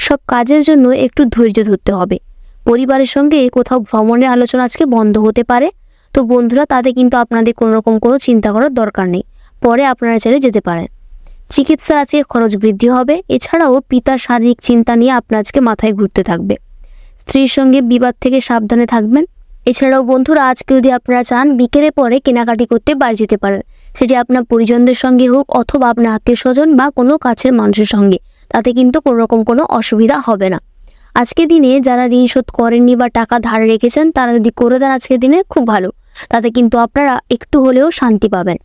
সব কাজের জন্য একটু ধৈর্য ধরতে হবে। পরিবারের সঙ্গে কোথাও ভ্রমণের আলোচনা আজকে বন্ধ হতে পারে। তো বন্ধুরা তাতে কিন্তু আপনাদের কোনো রকম কোনো চিন্তা করার দরকার নেই, পরে আপনারা চাইলে যেতে পারেন। চিকিৎসার আজকে খরচ বৃদ্ধি হবে। এছাড়াও পিতার শারীরিক চিন্তা নিয়ে আপনার আজকে মাথায় ঘুরতে থাকবে। স্ত্রীর সঙ্গে বিবাদ থেকে সাবধানে থাকবেন। এছাড়াও বন্ধুরা, আজকে যদি আপনারা চান বিকেলে পরে কেনাকাটি করতে বাড়ি যেতে পারেন, সেটি আপনার পরিজনদের সঙ্গে হোক অথবা আপনার আত্মীয় স্বজন বা কোনো কাছের মানুষের সঙ্গে, তাতে কিন্তু কোনো রকম কোনো অসুবিধা হবে না। আজকে দিনে যারা ঋণ শোধ করেননি বা টাকা ধার রেখেছেন, তারা যদি করে দেন আজকের দিনে খুব ভালো, তাতে কিন্তু আপনারা একটু হলেও শান্তি পাবেন।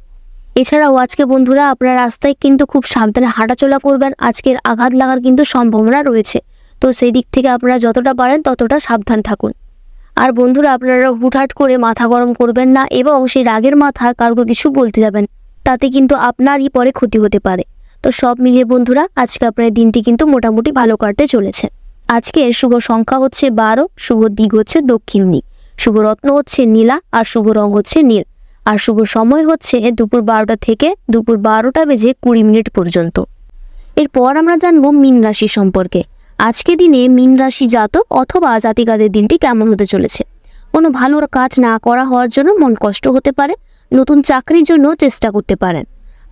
এছাড়াও আজকে বন্ধুরা, আপনার রাস্তায় কিন্তু খুব সাবধানে হাঁটাচলা করবেন। আজকের আঘাত লাগার কিন্তু সম্ভাবনা রয়েছে, তো সেই দিক থেকে আপনারা যতটা পারেন ততটা সাবধান থাকুন। আর বন্ধুরা, আপনারা হুটহাট করে মাথা গরম করবেন না এবং সেই রাগের মাথা কাউকে কিছু বলতে যাবেন, তাতে কিন্তু আপনারই পরে ক্ষতি হতে পারে। তো সব মিলিয়ে বন্ধুরা, আজকে আপনার দিনটি কিন্তু মোটামুটি ভালো কাটতে চলেছে। আজকে শুভ সংখ্যা হচ্ছে 12, শুভ দিক হচ্ছে দক্ষিণ দিক, শুভ রত্ন হচ্ছে নীলা, আর শুভ রং হচ্ছে নীল, আর শুভ সময় হচ্ছে দুপুর 12টা থেকে দুপুর 12টা বেজে 20 মিনিট পর্যন্ত। এরপর আমরা জানবো মীন রাশি সম্পর্কে। আজকে দিনে মীন রাশি জাতক অথবা জাতিকাদের দিনটি কেমন হতে চলেছে। কোনো ভালো কাজ না করা হওয়ার জন্য মন কষ্ট হতে পারে। নতুন চাকরির জন্য চেষ্টা করতে পারেন।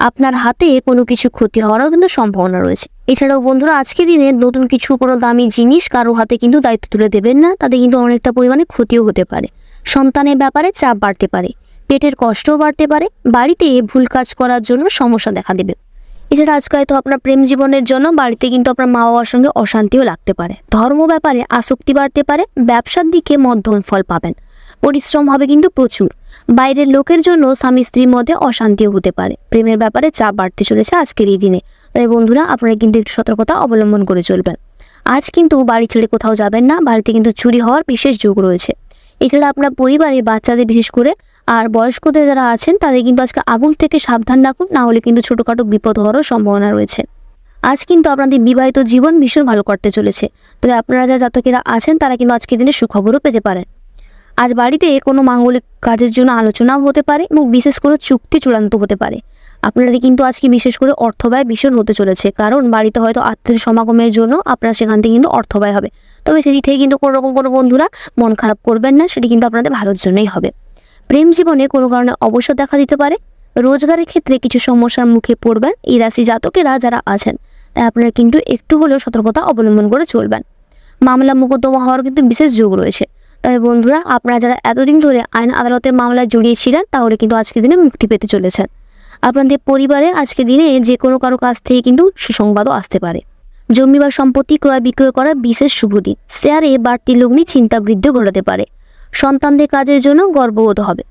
আপনার হাতে কোনো কিছু ক্ষতি হওয়ারও কিন্তু সম্ভাবনা রয়েছে। এছাড়াও বন্ধুরা, আজকে দিনে নতুন কিছু কোনো দামি জিনিস কারো হাতে কিন্তু দায়িত্ব তুলে দেবেন না, তাতে কিন্তু অনেকটা পরিমাণে ক্ষতিও হতে পারে। সন্তানের ব্যাপারে চাপ বাড়তে পারে, পেটের কষ্টও বাড়তে পারে, বাড়িতে ভুল কাজ করার জন্য সমস্যা দেখা দেবে। এছাড়া আজকে হয়তো আপনার প্রেম জীবনের জন্য বাড়িতে কিন্তু আপনার মা বাবার সঙ্গে অশান্তিও লাগতে পারে। ধর্ম ব্যাপারে আসক্তি বাড়তে পারে, ব্যবসার দিকে মধ্যম ফল পাবেন। পরিশ্রম হবে কিন্তু প্রচুর। বাইরের লোকের জন্য স্বামী স্ত্রীর মধ্যে অশান্তিও হতে পারে। প্রেমের ব্যাপারে চাপ বাড়তে চলেছে আজকের এই দিনে, তাই বন্ধুরা আপনারা কিন্তু একটু সতর্কতা অবলম্বন করে চলবেন। আজ কিন্তু বাড়ি ছেড়ে কোথাও যাবেন না, বাড়িতে কিন্তু চুরি হওয়ার বিশেষ যোগ রয়েছে। এছাড়া আপনার পরিবারে বাচ্চাদের বিশেষ করে আর বয়স্কদের যারা আছেন, তাদের কিন্তু আজকে আগুন থেকে সাবধান রাখুন, না হলে কিন্তু ছোটোখাটো বিপদ হওয়ারও সম্ভাবনা রয়েছে। আজ কিন্তু আপনাদের বিবাহিত জীবন ভীষণ ভালো করতে চলেছে, তবে আপনারা যা জাতকেরা আছেন তারা কিন্তু আজকের দিনে সুখবরও পেতে পারেন। আজ বাড়িতে কোনো মাঙ্গলিক কাজের জন্য আলোচনাও হতে পারে এবং বিশেষ করে চুক্তি চূড়ান্ত হতে পারে। আপনাদের কিন্তু আজকে বিশেষ করে অর্থব্যয় ভীষণ হতে চলেছে, কারণ বাড়িতে হয়তো আত্মীয় সমাগমের জন্য আপনার সেখান থেকে কিন্তু অর্থব্যয় হবে। তবে সেদিক থেকে কিন্তু কোনো রকম কোনো বন্ধুরা মন খারাপ করবেন না, সেটি কিন্তু আপনাদের ভালোর জন্যই হবে। প্রেম জীবনে কোনো কারণে অবসর দেখা দিতে পারে। রোজগারের ক্ষেত্রে কিছু সমস্যার মুখে পড়বেন এই রাশি জাতকেরা যারা আছেন, তাই আপনারা কিন্তু একটু হলেও সতর্কতা অবলম্বন করে চলবেন। মামলা মোকদ্দমা হওয়ার কিন্তু বিশেষ যোগ রয়েছে। তবে বন্ধুরা, আপনারা যারা এতদিন ধরে আইন আদালতের মামলায় জড়িয়েছিলেন, তাহলে কিন্তু আজকের দিনে মুক্তি পেতে চলেছেন। আপনাদের পরিবারে আজকের দিনে যে কোনো কারো কাছ থেকে কিন্তু সুসংবাদও আসতে পারে। জমি বা সম্পত্তি ক্রয় বিক্রয় করা বিশেষ শুভ দিন। শেয়ারে বাড়তি লগ্নি চিন্তা বৃদ্ধি ঘটাতে পারে। সন্তানদের কাজের জন্য গর্ববোধ হবে।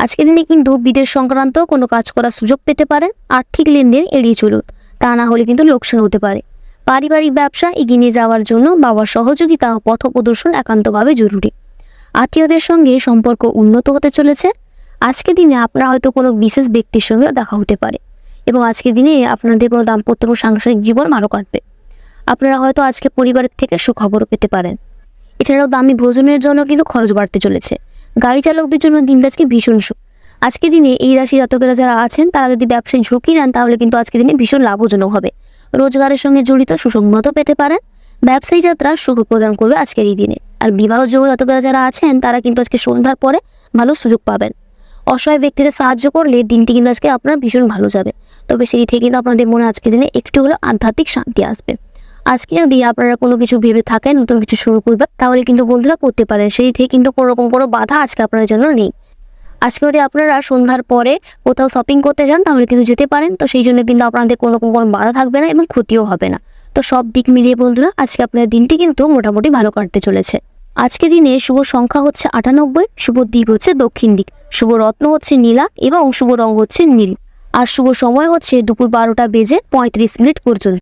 আজকের দিনে কিন্তু বিদেশ সংক্রান্ত কোনো কাজ করার সুযোগ পেতে পারেন। আর্থিক লেনদেন এড়িয়ে চলুন, তা না হলে কিন্তু লোকসান হতে পারে। পারিবারিক ব্যবসা এগিয়ে নিয়ে যাওয়ার জন্য বাবার সহযোগিতা ও পথ প্রদর্শন একান্তভাবে জরুরি। আত্মীয়দের সঙ্গে সম্পর্ক উন্নত হতে চলেছে। আজকের দিনে আপনারা হয়তো কোনো বিশেষ ব্যক্তির সঙ্গে দেখা হতে পারে এবং আজকের দিনে আপনাদের কোনো দাম্পত্য ও সাংসারিক জীবন ভালো কাটবে। আপনারা হয়তো আজকে পরিবারের থেকে সুখবরও পেতে পারেন। এছাড়াও দামি ভোজনের জন্য কিন্তু খরচ বাড়তে চলেছে। গাড়ি চালকদের জন্য দিনটা আজকে ভীষণ শুভ। আজকের দিনে এই রাশি জাতকেরা যারা আছেন, তারা যদি ব্যবসায় ঝুঁকি নেন, তাহলে কিন্তু আজকের দিনে ভীষণ লাভজনক হবে। রোজগারের সঙ্গে জড়িত সুসংবাদও পেতে পারেন। ব্যবসায়ী যাত্রা সুখ প্রদান করবে আজকের এই দিনে। আর বিবাহযোগ্য জাতকেরা যারা আছেন, তারা কিন্তু আজকে সন্ধ্যার পরে ভালো সুযোগ পাবেন। অসহায় ব্যক্তিদের সাহায্য করলে দিনটি কিন্তু আজকে আপনার ভীষণ ভালো যাবে। তবে সেই থেকে কিন্তু আপনাদের মনে আজকের দিনে একটু হলেও আধ্যাত্মিক শান্তি আসবে। আজকে যদি আপনারা কোনো কিছু ভেবে থাকেন নতুন কিছু শুরু করবেন, তাহলে কিন্তু বন্ধুরা করতে পারেন। সেই থেকে কিন্তু কোনো রকম কোনো বাধা আজকে আপনাদের জন্য নেই। আজকে যদি আপনারা সন্ধ্যার পরে কোথাও শপিং করতে যান, তাহলে কিন্তু যেতে পারেন। তো সেই জন্য কিন্তু আপনাদের কোনো রকম কোনো বাধা থাকবে না এবং ক্ষতিও হবে না। তো সব দিক মিলিয়ে বন্ধুরা, আজকে আপনার দিনটি কিন্তু মোটামুটি ভালো কাটতে চলেছে। আজকে দিনে শুভ সংখ্যা হচ্ছে 98, শুভ দিক হচ্ছে দক্ষিণ দিক, শুভ রত্ন হচ্ছে নীলা এবং শুভ রং হচ্ছে নীল, আর শুভ সময় হচ্ছে দুপুর 12টা বেজে 35 মিনিট পর্যন্ত।